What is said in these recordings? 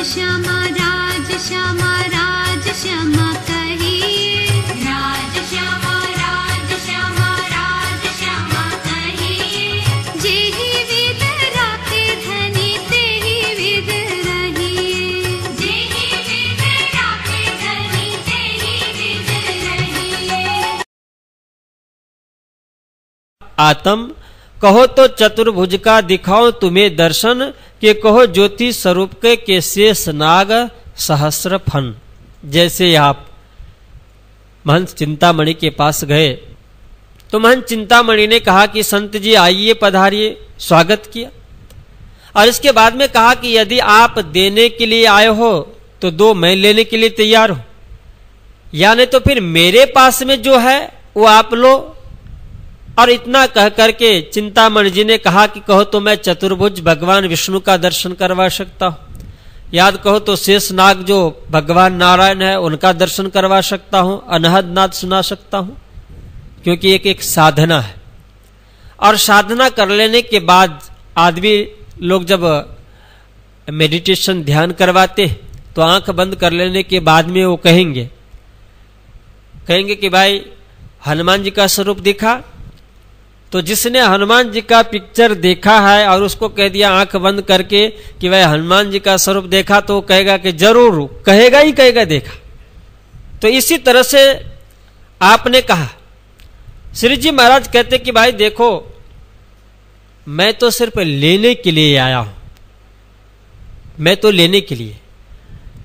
श्यामा राज श्यामा कहिए। राज श्यामा कहिए। जेहि विध राते धनी तेहि विध रहिए। जेहि विध राते धनी तेहि विध रहिए। आत्म कहो तो चतुर्भुज का दिखाओ तुम्हें दर्शन, के कहो ज्योति स्वरूप के शेष नाग सहस्र फन। जैसे आप महंत चिंतामणि के पास गए तो महंत चिंतामणि ने कहा कि संत जी आइए पधारिए, स्वागत किया। और इसके बाद में कहा कि यदि आप देने के लिए आए हो तो दो, मैं लेने के लिए तैयार हूं, या नहीं तो फिर मेरे पास में जो है वो आप लो। और इतना कह करके चिंतामणि जी ने कहा कि कहो तो मैं चतुर्भुज भगवान विष्णु का दर्शन करवा सकता हूं, याद कहो तो शेष नाग जो भगवान नारायण है उनका दर्शन करवा सकता हूं, अनहद नाद सुना सकता हूं, क्योंकि एक साधना है। और साधना कर लेने के बाद आदमी लोग जब मेडिटेशन ध्यान करवाते तो आंख बंद कर लेने के बाद में वो कहेंगे कि भाई हनुमान जी का स्वरूप दिखा। तो जिसने हनुमान जी का पिक्चर देखा है और उसको कह दिया आंख बंद करके कि भाई हनुमान जी का स्वरूप देखा, तो वो कहेगा कि जरूर, कहेगा ही कहेगा देखा। तो इसी तरह से आपने कहा। श्री जी महाराज कहते कि भाई देखो, मैं तो सिर्फ लेने के लिए आया हूं, मैं तो लेने के लिए।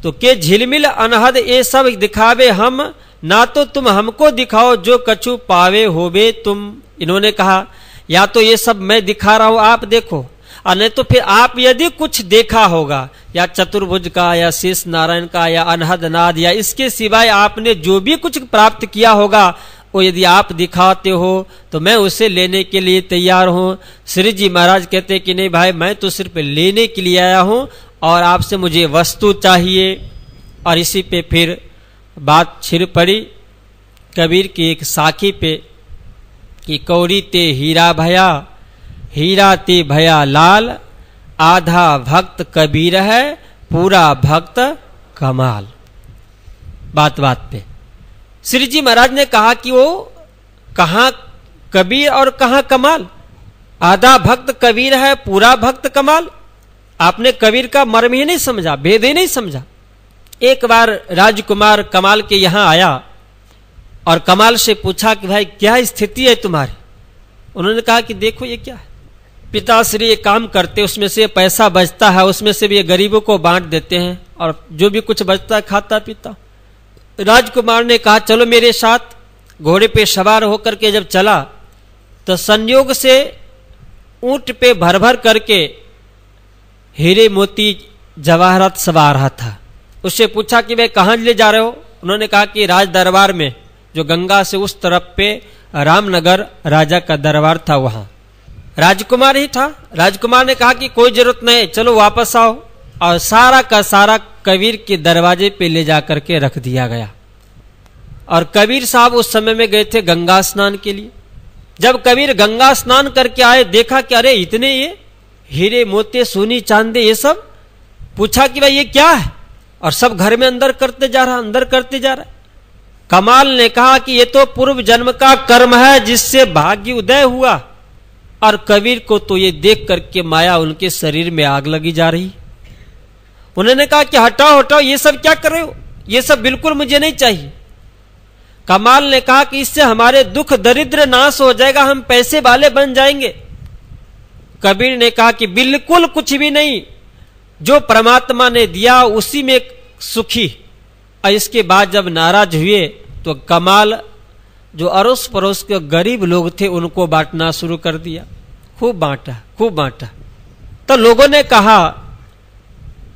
तो के झिलमिल अनहद ये सब दिखावे हम, ना तो तुम हमको दिखाओ जो कछु पावे होवे तुम। इन्होंने कहा या तो ये सब मैं दिखा रहा हूं आप देखो, और नहीं तो फिर आप यदि कुछ देखा होगा या चतुर्भुज का या शेष नारायण का या अनहद नाद या इसके सिवाय आपने जो भी कुछ प्राप्त किया होगा वो यदि आप दिखाते हो तो मैं उसे लेने के लिए तैयार हूं। श्री जी महाराज कहते कि नहीं भाई, मैं तो सिर्फ लेने के लिए आया हूं और आपसे मुझे वस्तु चाहिए। और इसी पे फिर बात छिड़ पड़ी कबीर की एक साखी पे कि कौड़ी ते हीरा भया, हीरा ते भया लाल, आधा भक्त कबीर है पूरा भक्त कमाल। बात बात पे श्री जी महाराज ने कहा कि वो कहां कबीर और कहां कमाल। आधा भक्त कबीर है पूरा भक्त कमाल। आपने कबीर का मर्म ही नहीं समझा, भेद ही नहीं समझा। एक बार राजकुमार कमाल के यहां आया और कमाल से पूछा कि भाई क्या स्थिति है तुम्हारी। उन्होंने कहा कि देखो ये क्या है, पिताश्री ये काम करते, उसमें से पैसा बचता है, उसमें से भी ये गरीबों को बांट देते हैं और जो भी कुछ बचता है खाता पीता। राजकुमार ने कहा चलो मेरे साथ। घोड़े पे सवार होकर के जब चला तो संयोग से ऊंट पे भर भर करके हीरे मोती जवाहरात सवार रहा था। उससे पूछा कि भाई कहां ले जा रहे हो। उन्होंने कहा कि राज दरबार में, जो गंगा से उस तरफ पे रामनगर राजा का दरबार था वहां। राजकुमार ही था। राजकुमार ने कहा कि कोई जरूरत नहीं, चलो वापस आओ। और सारा का सारा कबीर के दरवाजे पे ले जाकर के रख दिया गया। और कबीर साहब उस समय में गए थे गंगा स्नान के लिए। जब कबीर गंगा स्नान करके आए, देखा कि अरे इतने ये हीरे मोती सोनी चांदी ये सब। पूछा कि भाई ये क्या है, और सब घर में अंदर करते जा रहा, अंदर करते जा रहा। कमाल ने कहा कि ये तो पूर्व जन्म का कर्म है जिससे भाग्य उदय हुआ। और कबीर को तो ये देख करके माया उनके शरीर में आग लगी जा रही। उन्होंने कहा कि हटाओ हटाओ, ये सब क्या कर रहे हो, ये सब बिल्कुल मुझे नहीं चाहिए। कमाल ने कहा कि इससे हमारे दुख दरिद्र नाश हो जाएगा, हम पैसे वाले बन जाएंगे। कबीर ने कहा कि बिल्कुल कुछ भी नहीं, जो परमात्मा ने दिया उसी में सुखी। और इसके बाद जब नाराज हुए तो कमाल जो अड़ोस पड़ोस के गरीब लोग थे उनको बांटना शुरू कर दिया। खूब बांटा, खूब बांटा। तो लोगों ने कहा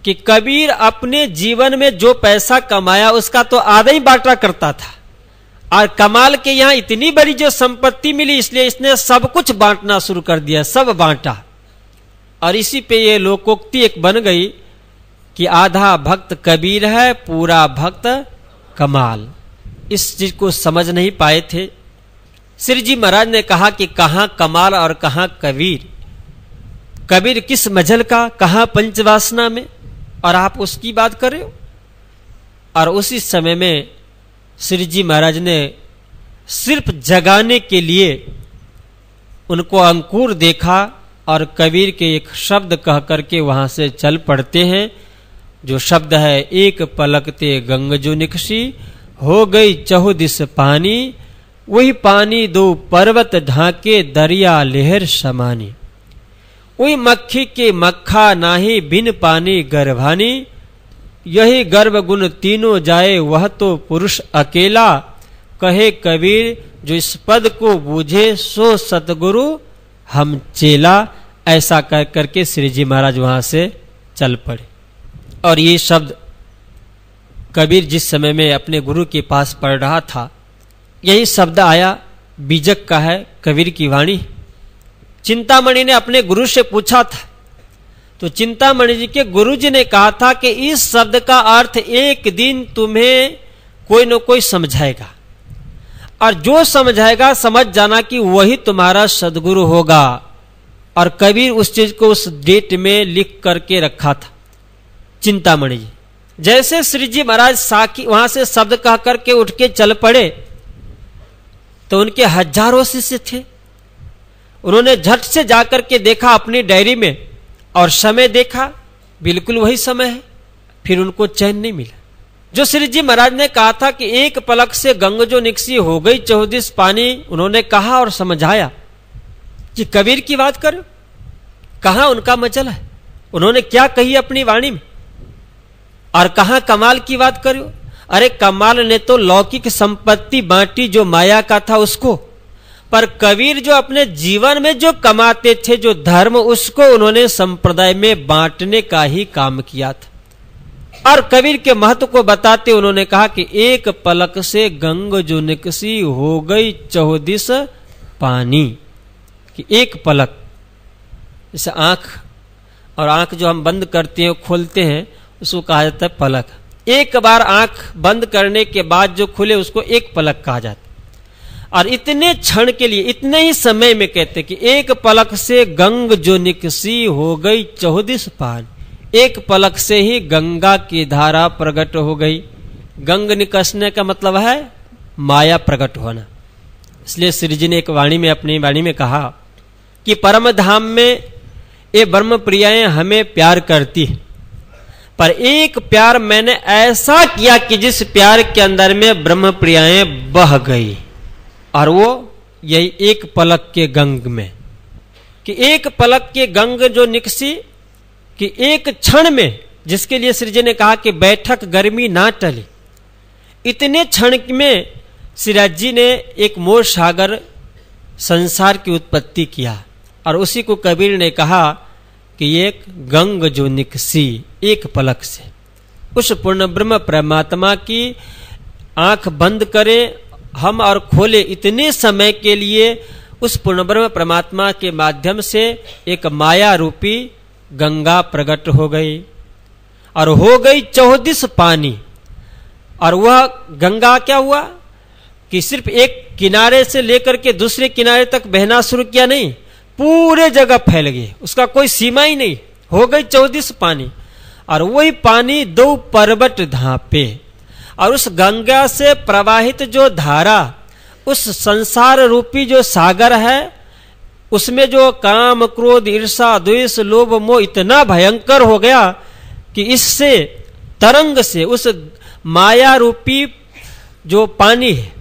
कि कबीर अपने जीवन में जो पैसा कमाया उसका तो आधा ही बांटा करता था, और कमाल के यहां इतनी बड़ी जो संपत्ति मिली इसलिए इसने सब कुछ बांटना शुरू कर दिया, सब बांटा। और इसी पे ये लोकोक्ति एक बन गई कि आधा भक्त कबीर है पूरा भक्त कमाल। इस चीज को समझ नहीं पाए थे। श्री जी महाराज ने कहा कि कहां कमाल और कहां कबीर। कबीर किस मजल का, कहां पंचवासना में। और आप उसकी बात कर रहे हो। और उसी समय में श्री जी महाराज ने सिर्फ जगाने के लिए उनको अंकुर देखा और कबीर के एक शब्द कह करके वहां से चल पड़ते हैं, जो शब्द है एक पलकते गंग जो निकसी, हो गई चहुदिस पानी, वही पानी दो पर्वत ढाके दरिया लहर समानी, वही मक्खी के मक्खा नाही बिन पानी गर्भानी, यही गर्भ गुण तीनों जाए वह तो पुरुष अकेला, कहे कबीर जो इस पद को बूझे सो सतगुरु हम चेला। ऐसा कह करके श्री जी महाराज वहां से चल पड़े। और ये शब्द कबीर जिस समय में अपने गुरु के पास पढ़ रहा था, यही शब्द आया बीजक का है कबीर की वाणी। चिंतामणि ने अपने गुरु से पूछा था, तो चिंतामणि जी के गुरु जी ने कहा था कि इस शब्द का अर्थ एक दिन तुम्हें कोई न कोई समझाएगा, और जो समझाएगा समझ जाना कि वही तुम्हारा सदगुरु होगा। और कबीर उस चीज को उस डेट में लिख करके रखा था चिंतामणि जी। जैसे श्री जी महाराज साकी वहां से शब्द कह करके उठ के चल पड़े, तो उनके हजारों शिष्य थे। उन्होंने झट से जाकर के देखा अपनी डायरी में और समय देखा, बिल्कुल वही समय है। फिर उनको चैन नहीं मिला। जो श्री जी महाराज ने कहा था कि एक पलक से गंग जो निकसी, हो गई चौदिस पानी, उन्होंने कहा और समझाया कि कबीर की बात करो। कहां उनका मचल है, उन्होंने क्या कही अपनी वाणी में, और कहां कमाल की बात करो। अरे कमाल ने तो लौकिक संपत्ति बांटी जो माया का था उसको, पर कबीर जो अपने जीवन में जो कमाते थे जो धर्म, उसको उन्होंने संप्रदाय में बांटने का ही काम किया था। और कबीर के महत्व को बताते उन्होंने कहा कि एक पलक से गंग जो निकसी, हो गई चौदिस पानी। कि एक पलक, जैसे आंख, और आंख जो हम बंद करते हैं खोलते हैं उसको कहा जाता है पलक। एक बार आंख बंद करने के बाद जो खुले उसको एक पलक कहा जाता है। और इतने क्षण के लिए, इतने ही समय में कहते कि एक पलक से गंग जो निकसी, हो गई चौदिस पान। एक पलक से ही गंगा की धारा प्रकट हो गई। गंग निकसने का मतलब है माया प्रकट होना। इसलिए श्री जी ने एक वाणी में, अपनी वाणी में कहा कि परम धाम में ये ब्रह्म प्रियाएं हमें प्यार करती है, पर एक प्यार मैंने ऐसा किया कि जिस प्यार के अंदर में ब्रह्म प्रियाएं बह गई। और वो यही एक पलक के गंग में, कि एक पलक के गंग जो निकसी, कि एक क्षण में, जिसके लिए श्री जी ने कहा कि बैठक गर्मी ना टली, इतने क्षण में सिराज जी ने एक मोर सागर संसार की उत्पत्ति किया। और उसी को कबीर ने कहा कि एक गंग जो निकसी, एक पलक से। उस पूर्ण ब्रह्म परमात्मा की आंख बंद करें हम और खोले, इतने समय के लिए उस पूर्ण ब्रह्म परमात्मा के माध्यम से एक माया रूपी गंगा प्रकट हो गई, और हो गई चौदिस पानी। और वह गंगा क्या हुआ कि सिर्फ एक किनारे से लेकर के दूसरे किनारे तक बहना शुरू किया, नहीं, पूरे जगह फैल गई, उसका कोई सीमा ही नहीं। हो गई चौदिस पानी, और वही पानी दो पर्वत ढांपे। और उस गंगा से प्रवाहित जो धारा, उस संसार रूपी जो सागर है, उसमें जो काम क्रोध ईर्षा द्वेष लोभ मोह इतना भयंकर हो गया कि इससे तरंग से, उस माया रूपी जो पानी है,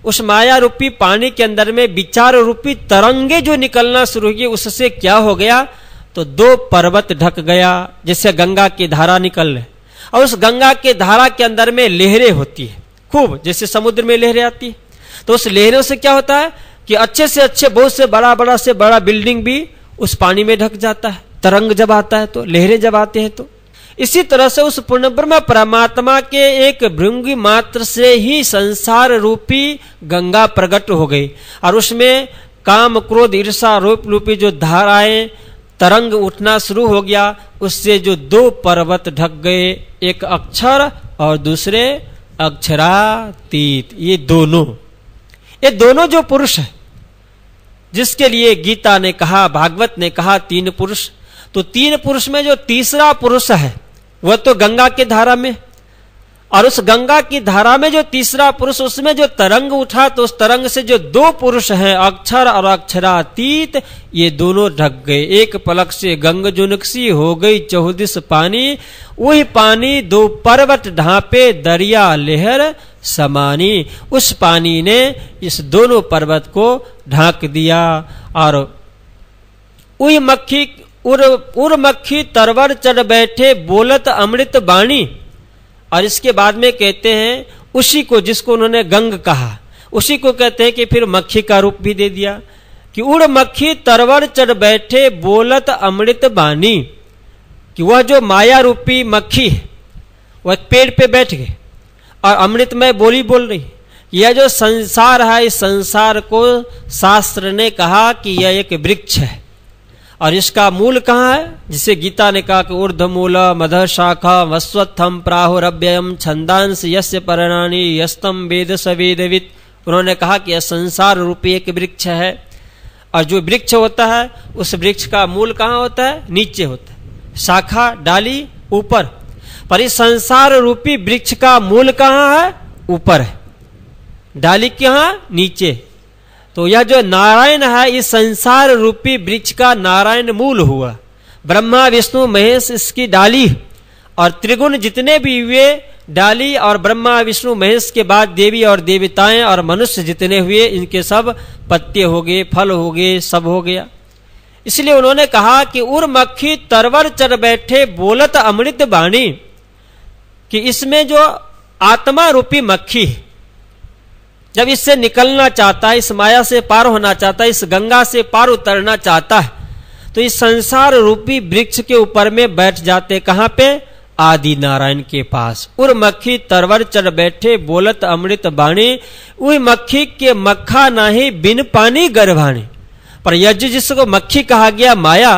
उस माया रूपी पानी के अंदर में विचार रूपी तरंगे जो निकलना शुरू हुई, उससे क्या हो गया, तो दो पर्वत ढक गया, जिससे गंगा की धारा निकल रही। और उस गंगा के धारा के अंदर में लहरें होती है खूब, जैसे समुद्र में लहरें आती है। तो उस लहरों से क्या होता है कि अच्छे से अच्छे, बहुत से बड़ा बिल्डिंग भी उस पानी में ढक जाता है, तरंग जब आता है तो, लहरें जब आते हैं तो। इसी तरह से उस पूर्ण ब्रह्म परमात्मा के एक भृंगी मात्र से ही संसार रूपी गंगा प्रकट हो गई, और उसमें काम क्रोध ईर्षा रूप रूपी जो धाराएं तरंग उठना शुरू हो गया। उससे जो दो पर्वत ढक गए, एक अक्षर और दूसरे अक्षरातीत। ये दोनों जो पुरुष है, जिसके लिए गीता ने कहा, भागवत ने कहा तीन पुरुष, तो तीन पुरुष में जो तीसरा पुरुष है वह तो गंगा की धारा में, और उस गंगा की धारा में जो तीसरा पुरुष, उसमें जो तरंग उठा, तो उस तरंग से जो दो पुरुष हैं, अक्षर और अक्षरातीत, ये दोनों ढक गए। एक पलक से गंग जुनकसी हो गई 14 पानी, वही पानी दो पर्वत ढांपे दरिया लहर समानी। उस पानी ने इस दोनों पर्वत को ढांक दिया। और वही मक्खी उर मक्खी तरवर चढ़ बैठे बोलत अमृत बाणी। और इसके बाद में कहते हैं उसी को, जिसको उन्होंने गंग कहा, उसी को कहते हैं कि फिर मक्खी का रूप भी दे दिया कि उड़ मक्खी तरवर चढ़ बैठे बोलत अमृत बानी, कि वह जो माया रूपी मक्खी है वह पेड़ पे बैठ गए और अमृतमय बोली बोल रही। यह जो संसार है, इस संसार को शास्त्र ने कहा कि यह एक वृक्ष है, और इसका मूल कहाँ है, जिसे गीता ने कहा कि ऊर्ध्वमूल मध शाखा वस्वत्थम प्राहुरव्ययम छंदांस यस्य पर्णानि यस्तम वेद स वेदवित्। उन्होंने कहा कि यह संसार रूपी एक वृक्ष है, और जो वृक्ष होता है उस वृक्ष का मूल कहाँ होता है, नीचे होता है, शाखा डाली ऊपर, पर इस संसार रूपी वृक्ष का मूल कहाँ है, ऊपर है, डाली कहाँ, नीचे। तो यह जो नारायण है, इस संसार रूपी वृक्ष का नारायण मूल हुआ। ब्रह्मा विष्णु महेश इसकी डाली, और त्रिगुण जितने भी हुए डाली, और ब्रह्मा विष्णु महेश के बाद देवी और देवताएं और मनुष्य जितने हुए, इनके सब पत्ते हो गए, फल हो गए, सब हो गया। इसलिए उन्होंने कहा कि उर मक्खी तरवर चढ़ बैठे बोलत अमृत बाणी, कि इसमें जो आत्मा रूपी मक्खी है, जब इससे निकलना चाहता है, इस माया से पार होना चाहता है, इस गंगा से पार उतरना चाहता है, तो इस संसार रूपी वृक्ष के ऊपर में बैठ जाते। कहां पे, आदि नारायण के पास। उर मक्खी तरवर चढ़ बैठे बोलत अमृत बाणी, वही मक्खी के मक्खा नाही बिन पानी गर्भाणी। पर यज्ञ जिसको मक्खी कहा गया, माया,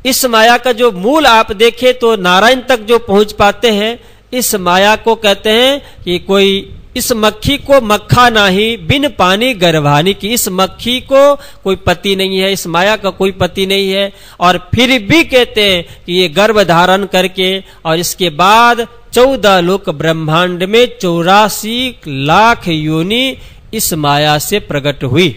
इस माया का जो मूल आप देखें तो नारायण तक जो पहुंच पाते हैं, इस माया को कहते हैं कि कोई इस मक्खी को मक्खा नाही बिन पानी गर्भानी, की इस मक्खी को कोई पति नहीं है, इस माया का कोई पति नहीं है, और फिर भी कहते हैं कि ये गर्भ धारण करके, और इसके बाद 14 लोक ब्रह्मांड में 84 लाख योनि इस माया से प्रकट हुई।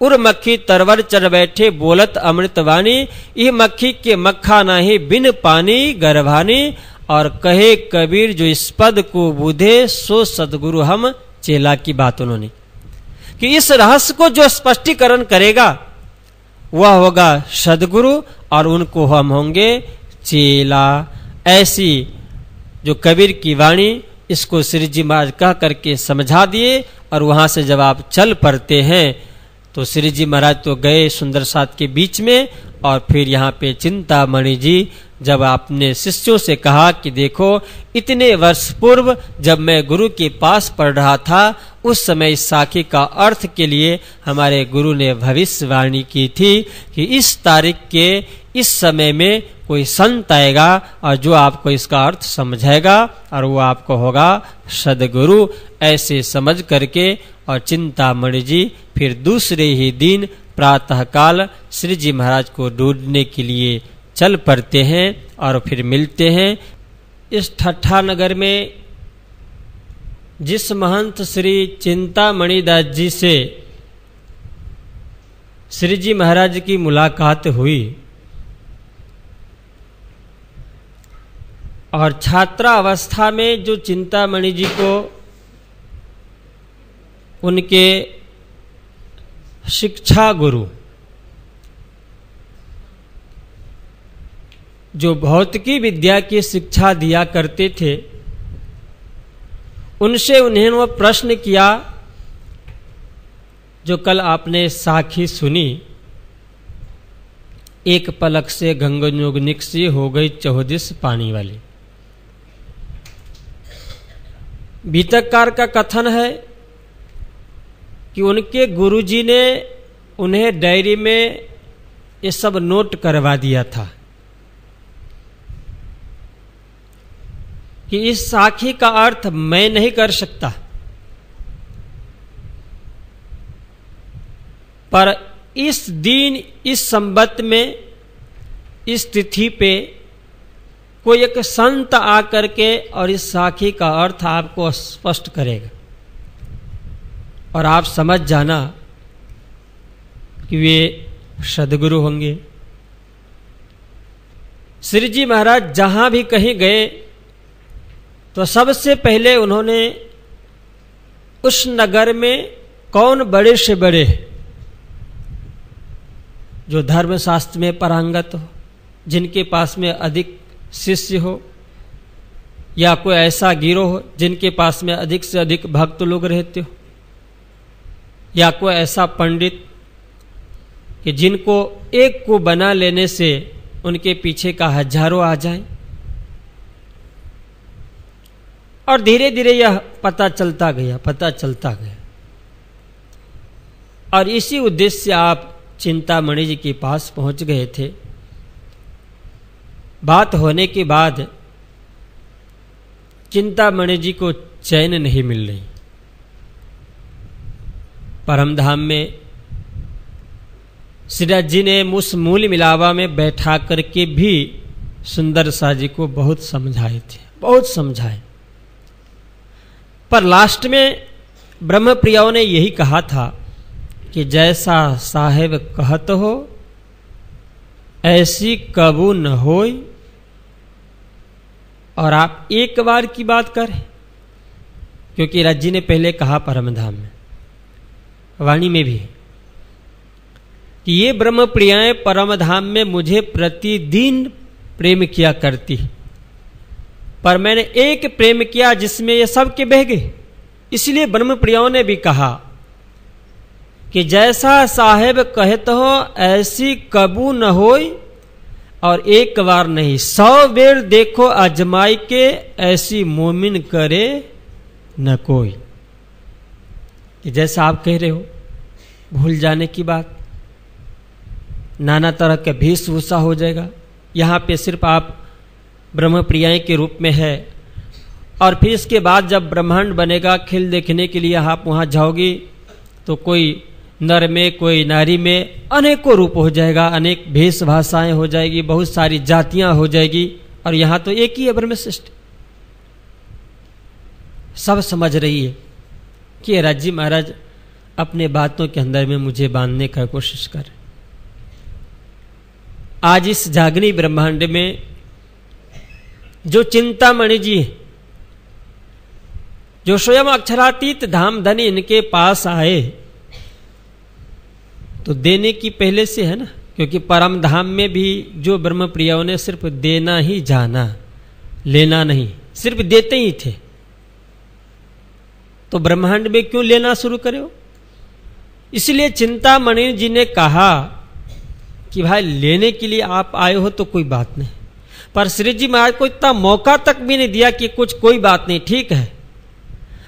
उर मक्खी तरवर चढ़ बैठे बोलत अमृतवाणी, यह मक्खी के मक्खा नाही बिन पानी गर्भानी। और कहे कबीर जो इस पद को बुधे सो सदगुरु हम चेला, की बात उन्होंने कि इस रहस्य को जो स्पष्टीकरण करेगा वह होगा सदगुरु, और उनको हम होंगे चेला। ऐसी जो कबीर की वाणी, इसको श्री जी महाराज कह करके समझा दिए। और वहां से जब आप चल पड़ते हैं तो श्री जी महाराज तो गए सुंदर साथ के बीच में, और फिर यहाँ पे चिंतामणि जी जब आपने शिष्यों से कहा कि देखो, इतने वर्ष पूर्व जब मैं गुरु के पास पढ़ रहा था, उस समय इस साखी का अर्थ के लिए हमारे गुरु ने भविष्यवाणी की थी कि इस तारीख के इस समय में कोई संत आएगा और जो आपको इसका अर्थ समझाएगा, और वो आपको होगा सदगुरु। ऐसे समझ करके और चिंतामणि जी फिर दूसरे ही दिन प्रातःकाल श्री जी महाराज को ढूंढने के लिए चल पड़ते हैं, और फिर मिलते हैं। इस ठट्ठा नगर में जिस महंत श्री चिंतामणि दास जी से श्री जी महाराज की मुलाकात हुई, और छात्रावस्था में जो चिंतामणि जी को उनके शिक्षा गुरु जो भौतिकी विद्या की शिक्षा दिया करते थे, उनसे उन्हें वो प्रश्न किया जो कल आपने साखी सुनी, एक पलक से गंगनोगनिक सी हो गई 14 पानी वाली। बीतककार का कथन है कि उनके गुरुजी ने उन्हें डायरी में ये सब नोट करवा दिया था कि इस साखी का अर्थ मैं नहीं कर सकता, पर इस दिन, इस संबत में, इस तिथि पे कोई एक संत आकर के और इस साखी का अर्थ आपको स्पष्ट करेगा और आप समझ जाना कि वे सद्गुरु होंगे। श्री जी महाराज जहां भी कहीं गए तो सबसे पहले उन्होंने उस नगर में कौन बड़े से बड़े जो धर्मशास्त्र में पारंगत हो, जिनके पास में अधिक शिष्य हो, या कोई ऐसा गिरोह हो जिनके पास में अधिक से अधिक भक्त लोग रहते हो, या कोई ऐसा पंडित कि जिनको एक को बना लेने से उनके पीछे का हजारों आ जाए। और धीरे धीरे यह पता चलता गया। और इसी उद्देश्य से आप चिंतामणि जी के पास पहुंच गए थे। बात होने के बाद चिंतामणि जी को चैन नहीं मिल रही। परमधाम में श्रीराज जी ने उस मूल मिलावा में बैठा करके भी सुंदर सा जी को बहुत समझाए थे, बहुत समझाए। पर लास्ट में ब्रह्मप्रियाओं ने यही कहा था कि जैसा साहेब कहत हो ऐसी कबू न होय। और आप एक बार की बात करें, क्योंकि राज जी ने पहले कहा परमधाम में, वाणी में भी, कि ये ब्रह्म प्रियाएं परमधाम में मुझे प्रतिदिन प्रेम किया करती, पर मैंने एक प्रेम किया जिसमें ये सब के बह गए। इसलिए ब्रह्म प्रियाओं ने भी कहा कि जैसा साहेब कहत हो ऐसी कबू न होय। और एक बार नहीं 100 बेर देखो अजमाई के, ऐसी मोमिन करे न कोई। कि जैसा आप कह रहे हो भूल जाने की बात, नाना तरह का वेशभूषा हो जाएगा। यहाँ पे सिर्फ आप ब्रह्म प्रियाएं के रूप में है, और फिर इसके बाद जब ब्रह्मांड बनेगा खेल देखने के लिए आप वहाँ जाओगी तो कोई नर में कोई नारी में अनेकों रूप हो जाएगा, अनेक भेष भाषाएं हो जाएगी, बहुत सारी जातियां हो जाएगी। और यहाँ तो एक ही है ब्रह्मशिष्ट। सब समझ रही है कि राजी महाराज अपने बातों के अंदर में मुझे बांधने का कोशिश कर। आज इस जागनी ब्रह्मांड में जो चिंतामणि जी, जो स्वयं अक्षरातीत धाम धनी इनके पास आए, तो देने की पहले से है ना, क्योंकि परम धाम में भी जो ब्रह्म प्रियाओं ने सिर्फ देना ही जाना, लेना नहीं, सिर्फ देते ही थे। तो ब्रह्मांड में क्यों लेना शुरू करे हो? इसलिए चिंतामणि जी ने कहा कि भाई लेने के लिए आप आए हो तो कोई बात नहीं, पर श्री जी महाराज को इतना मौका तक भी नहीं दिया कि कुछ कोई बात नहीं, ठीक है।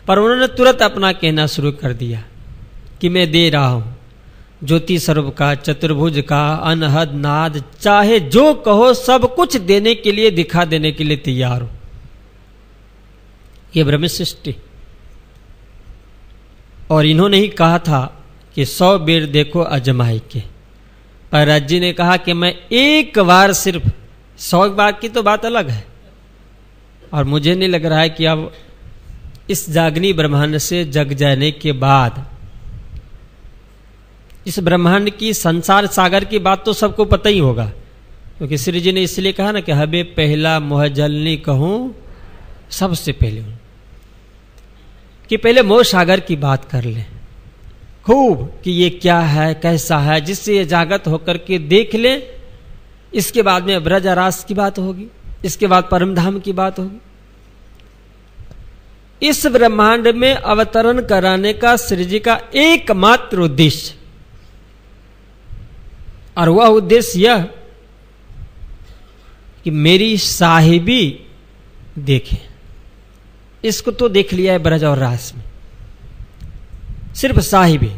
पर उन्होंने तुरंत अपना कहना शुरू कर दिया कि मैं दे रहा हूं ज्योति स्वरूप का, चतुर्भुज का, अनहद नाद, चाहे जो कहो सब कुछ देने के लिए, दिखा देने के लिए तैयार हो। ये ब्रह्म सृष्टि। और इन्होंने ही कहा था कि 100 बेर देखो अजमाई के, पर राज जी ने कहा कि मैं एक बार, सिर्फ 100 बार की तो बात अलग है। और मुझे नहीं लग रहा है कि अब इस जागनी ब्रह्मांड से जग जाने के बाद इस ब्रह्मांड की संसार सागर की बात तो सबको पता ही होगा, क्योंकि श्री जी ने इसलिए कहा ना कि हबे पहला मोह जलनी कहूं सबसे पहले, कि पहले मोह सागर की बात कर ले खूब, कि ये क्या है कैसा है, जिससे ये जागत होकर के देख ले। इसके बाद में ब्रज रास की बात होगी, इसके बाद परमधाम की बात होगी। इस ब्रह्मांड में अवतरण कराने का श्री जी का एकमात्र उद्देश्य, और वह उद्देश्य यह कि मेरी साहिबी देखें। इसको तो देख लिया है ब्रज और रास में, सिर्फ साहिबी,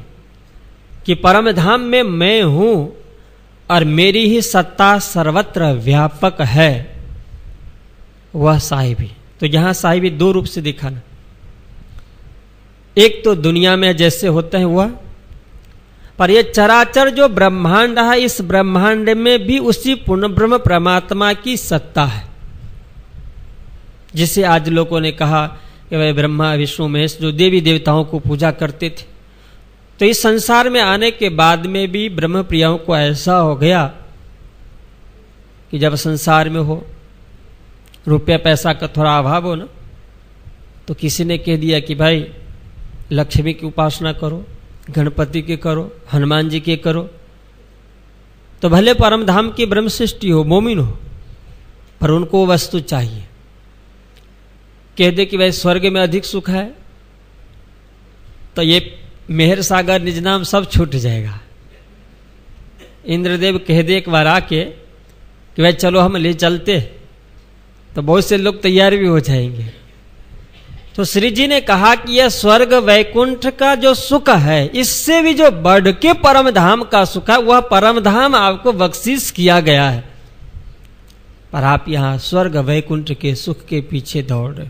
कि परम धाम में मैं हूं और मेरी ही सत्ता सर्वत्र व्यापक है, वह साहिबी। तो यहां साहिबी 2 रूप से दिखाना, एक तो दुनिया में जैसे होते हैं वह, पर यह चराचर जो ब्रह्मांड है, इस ब्रह्मांड में भी उसी पूर्ण ब्रह्म परमात्मा की सत्ता है। जिसे आज लोगों ने कहा कि वह ब्रह्मा विष्णु महेश जो देवी देवताओं को पूजा करते थे, तो इस संसार में आने के बाद में भी ब्रह्म प्रियाओं को ऐसा हो गया कि जब संसार में हो, रुपया पैसा का थोड़ा अभाव हो ना, तो किसी ने कह दिया कि भाई लक्ष्मी की उपासना करो, गणपति के करो, हनुमान जी के करो, तो भले परम धाम की ब्रह्म सृष्टि हो, मोमिन हो, पर उनको वस्तु चाहिए। कह दे कि भाई स्वर्ग में अधिक सुख है, तो ये मेहर सागर निज नाम सब छूट जाएगा। इंद्रदेव कह दे एक बार आके कि भाई चलो हम ले चलते, तो बहुत से लोग तैयार भी हो जाएंगे। तो श्री जी ने कहा कि यह स्वर्ग वैकुंठ का जो सुख है, इससे भी जो बढ़ के परम धाम का सुख है, वह परम धाम आपको बख्शीश किया गया है, पर आप यहां स्वर्ग वैकुंठ के सुख के पीछे दौड़ रहे।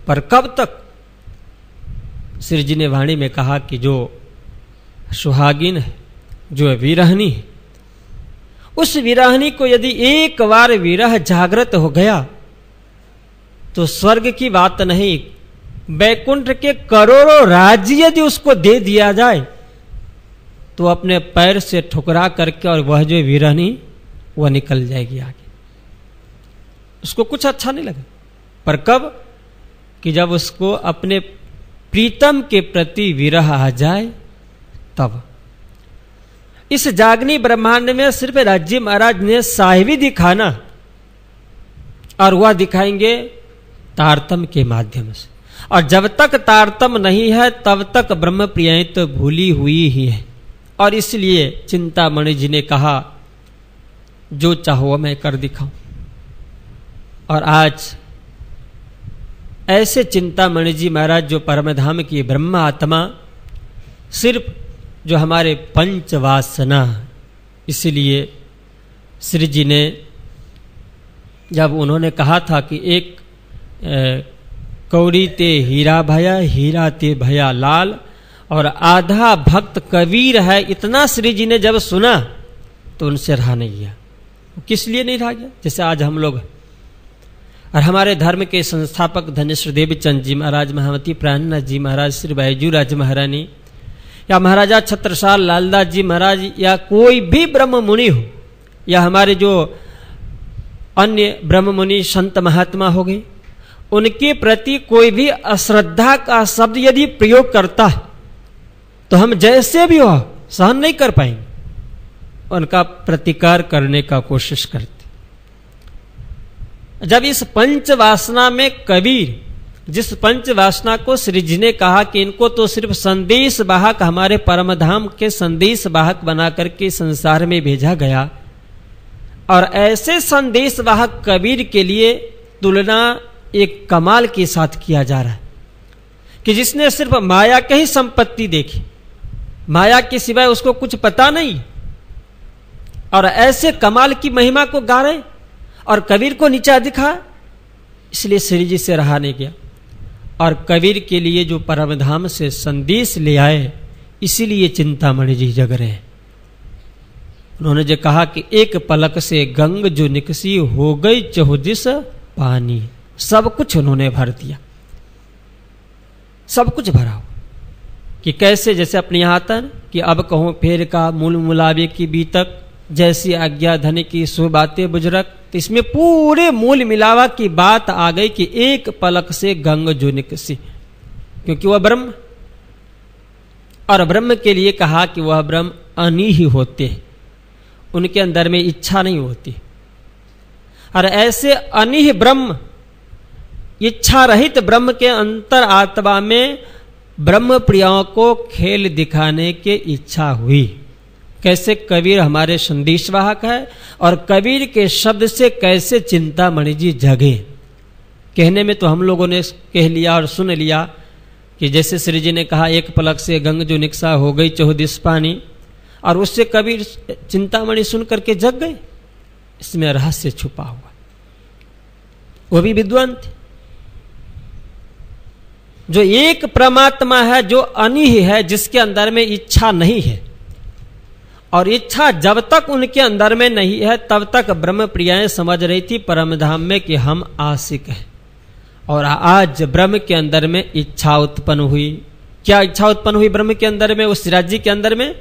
पर कब तक? श्री जी ने वाणी में कहा कि जो सुहागिन है, जो विरहनी है, उस विरहनी को यदि एक बार विरह जागृत हो गया तो स्वर्ग की बात नहीं, वैकुंठ के करोड़ों राज्य यदि उसको दे दिया जाए तो अपने पैर से ठुकरा करके, और वह जो विरहनी वह निकल जाएगी आगे, उसको कुछ अच्छा नहीं लगा। पर कब? कि जब उसको अपने प्रीतम के प्रति विरह आ जाए तब। इस जागनी ब्रह्मांड में सिर्फ राज्य महाराज ने साहिबी दिखाना, और वह दिखाएंगे तारतम के माध्यम से, और जब तक तारतम नहीं है तब तक ब्रह्म प्रियाएं तो भूली हुई ही है। और इसलिए चिंतामणि जी ने कहा जो चाहो मैं कर दिखाऊं। और आज ऐसे चिंतामणि जी महाराज जो परमधाम की ब्रह्म आत्मा, सिर्फ जो हमारे पंच वासना, इसलिए श्री जी ने जब उन्होंने कहा था कि एक कौड़ी ते हीरा भया, हीरा ते भया लाल, और आधा भक्त कबीर है, इतना श्री जी ने जब सुना तो उनसे रहा नहीं गया। किस लिए नहीं रहा गया? जैसे आज हम लोग, और हमारे धर्म के संस्थापक धन्य श्री देवचंद जी महाराज, महामती प्राणनाथ जी महाराज, श्री बैजूराज महारानी, या महाराजा छत्रसाल लालदास जी महाराज, या कोई भी ब्रह्म मुनि हो, या हमारे जो अन्य ब्रह्म मुनि संत महात्मा हो गए, उनके प्रति कोई भी अश्रद्धा का शब्द यदि प्रयोग करता है तो हम जैसे भी हो सहन नहीं कर पाएंगे, उनका प्रतिकार करने का कोशिश करते। जब इस पंच वासना में कबीर, जिस पंच वासना को श्री जी ने कहा कि इनको तो सिर्फ संदेश वाहक, हमारे परमधाम के संदेश वाहक बना करके संसार में भेजा गया, और ऐसे संदेश वाहक कबीर के लिए तुलना एक कमाल के साथ किया जा रहा है कि जिसने सिर्फ माया की ही संपत्ति देखी, माया के सिवाय उसको कुछ पता नहीं, और ऐसे कमाल की महिमा को गा रहे और कबीर को नीचा दिखा। इसलिए श्री जी से रहा नहीं गया, और कबीर के लिए जो परमधाम से संदेश ले आए, इसीलिए चिंतामणि जी जग रहे हैं। उन्होंने जो कहा कि एक पलक से गंग जो निकसी, हो गई चहुदिस पानी। सब कुछ उन्होंने भर दिया, सब कुछ भरा हो। कि कैसे? जैसे अपने यहाँ आता है कि अब कहो फेर का मूल मुलावे की बीतक, जैसी आज्ञा धन की सो बातें बुजरक। तो इसमें पूरे मूल मिलावा की बात आ गई कि एक पलक से गंग जो निकसी, क्योंकि वह ब्रह्म, और ब्रह्म के लिए कहा कि वह ब्रह्म अनी ही होते हैं, उनके अंदर में इच्छा नहीं होती। और ऐसे अनिह ब्रह्म, इच्छा रहित ब्रह्म के अंतर आत्मा में ब्रह्म प्रियाओं को खेल दिखाने की इच्छा हुई। कैसे? कबीर हमारे संदेशवाहक है, और कबीर के शब्द से कैसे चिंतामणि जी जगे। कहने में तो हम लोगों ने कह लिया और सुन लिया कि जैसे श्री जी ने कहा एक पलक से गंग जो निकसा, हो गई चहुदिस पानी, और उससे कबीर चिंतामणि सुन करके जग गए। इसमें रहस्य छुपा हुआ। वो भी विद्वान थे। जो एक परमात्मा है, जो अनिह है, जिसके अंदर में इच्छा नहीं है, और इच्छा जब तक उनके अंदर में नहीं है तब तक ब्रह्म प्रियाएं समझ रही थी परम धाम में कि हम आशिक हैं। और आज ब्रह्म के अंदर में इच्छा उत्पन्न हुई। क्या इच्छा उत्पन्न हुई ब्रह्म के अंदर में, उस राज्य के अंदर में?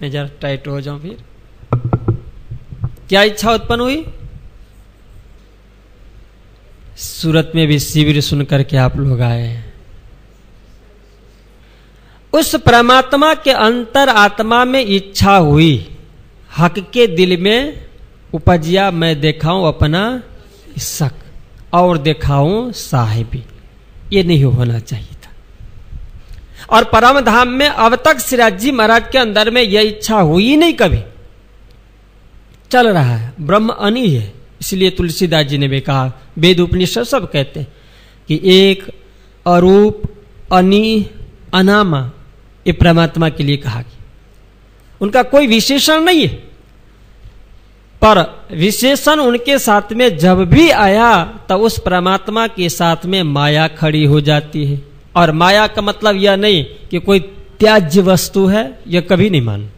मैं जरा टाइट हो जाऊं फिर। क्या इच्छा उत्पन्न हुई? सूरत में भी शिविर सुन करके आप लोग आए हैं। उस परमात्मा के अंतर आत्मा में इच्छा हुई, हक के दिल में उपजिया मैं देखाऊं अपना शक और दिखाऊं साहिबी। ये नहीं होना चाहिए था। और परम धाम में अब तक सिराज जी महाराज के अंदर में यह इच्छा हुई नहीं, कभी चल रहा है। ब्रह्म अनी है, इसलिए तुलसीदास जी ने भी कहा, वेद उपनिषद सब कहते हैं कि एक अरूप अनी अनामा, ये परमात्मा के लिए कहा गया। उनका कोई विशेषण नहीं है, पर विशेषण उनके साथ में जब भी आया तब उस परमात्मा के साथ में माया खड़ी हो जाती है। और माया का मतलब यह नहीं कि कोई त्याज्य वस्तु है, यह कभी नहीं मान।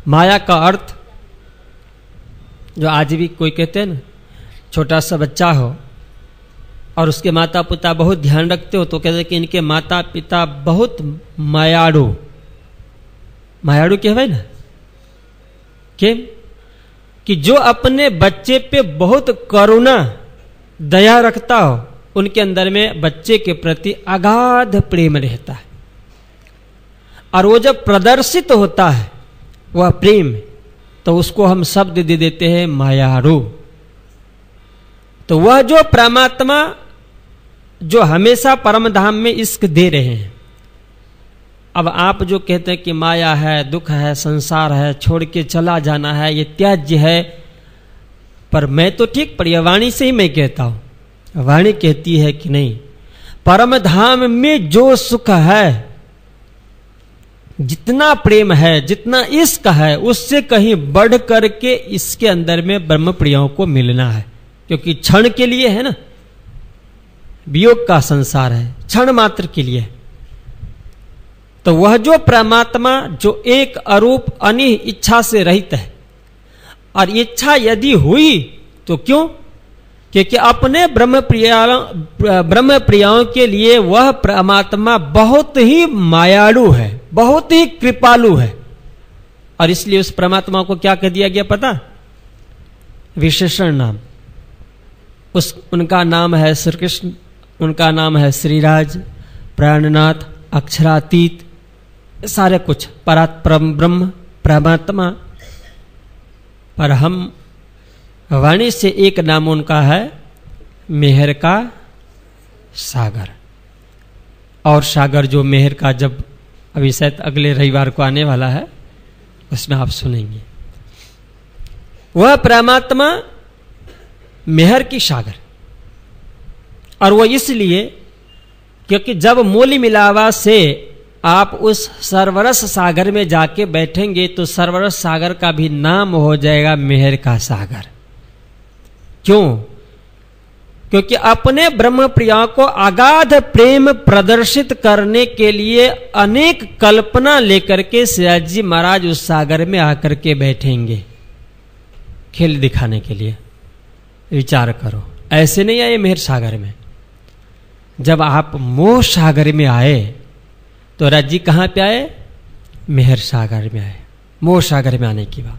माया का अर्थ जो आज भी कोई कहते हैं ना, छोटा सा बच्चा हो और उसके माता पिता बहुत ध्यान रखते हो तो कहते हैं कि इनके माता पिता बहुत मायाड़ू। मायाड़ू कहवाए ना, के कि जो अपने बच्चे पे बहुत करुणा दया रखता हो, उनके अंदर में बच्चे के प्रति अगाध प्रेम रहता है। और वो जब प्रदर्शित होता है वह प्रेम, तो उसको हम शब्द दे देते हैं मायाड़ू। तो वह जो परमात्मा जो हमेशा परम धाम में इश्क दे रहे हैं, अब आप जो कहते हैं कि माया है, दुख है, संसार है, छोड़ के चला जाना है, ये त्याज्य है, पर मैं तो ठीक पर्यावाणी से ही मैं कहता हूं, वाणी कहती है कि नहीं, परम धाम में जो सुख है, जितना प्रेम है, जितना इश्क है, उससे कहीं बढ़ करके इसके अंदर में ब्रह्म प्रियों को मिलना है। क्योंकि क्षण के लिए है ना, वियोग का संसार है, क्षण मात्र के लिए। तो वह जो परमात्मा जो एक अरूप अनिह इच्छा से रहित है, और इच्छा यदि हुई तो क्यों? क्योंकि अपने ब्रह्म प्रियाओं के लिए वह परमात्मा बहुत ही मायाड़ू है, बहुत ही कृपालु है। और इसलिए उस परमात्मा को क्या कह दिया गया पता? विशेषण नाम। उनका नाम है श्री कृष्ण, उनका नाम है श्रीराज, प्राणनाथ, अक्षरातीत, सारे कुछ परात्परम ब्रह्म परमात्मा। पर हम वाणी से एक नाम उनका है मेहर का सागर। और सागर जो मेहर का, जब अभी शायद अगले रविवार को आने वाला है, उसमें आप सुनेंगे। वह परमात्मा मेहर की सागर। और वह इसलिए क्योंकि जब मोली मिलावा से आप उस सरवरस सागर में जाके बैठेंगे तो सरवरस सागर का भी नाम हो जाएगा मेहर का सागर। क्यों? क्योंकि अपने ब्रह्म प्रिया को अगाध प्रेम प्रदर्शित करने के लिए अनेक कल्पना लेकर के सिराजी महाराज उस सागर में आकर के बैठेंगे, खेल दिखाने के लिए। विचार करो, ऐसे नहीं आए मेहर सागर में। जब आप मोह सागर में आए तो राजी कहां पे आए? मेहर सागर में आए। मोह सागर में आने की बात।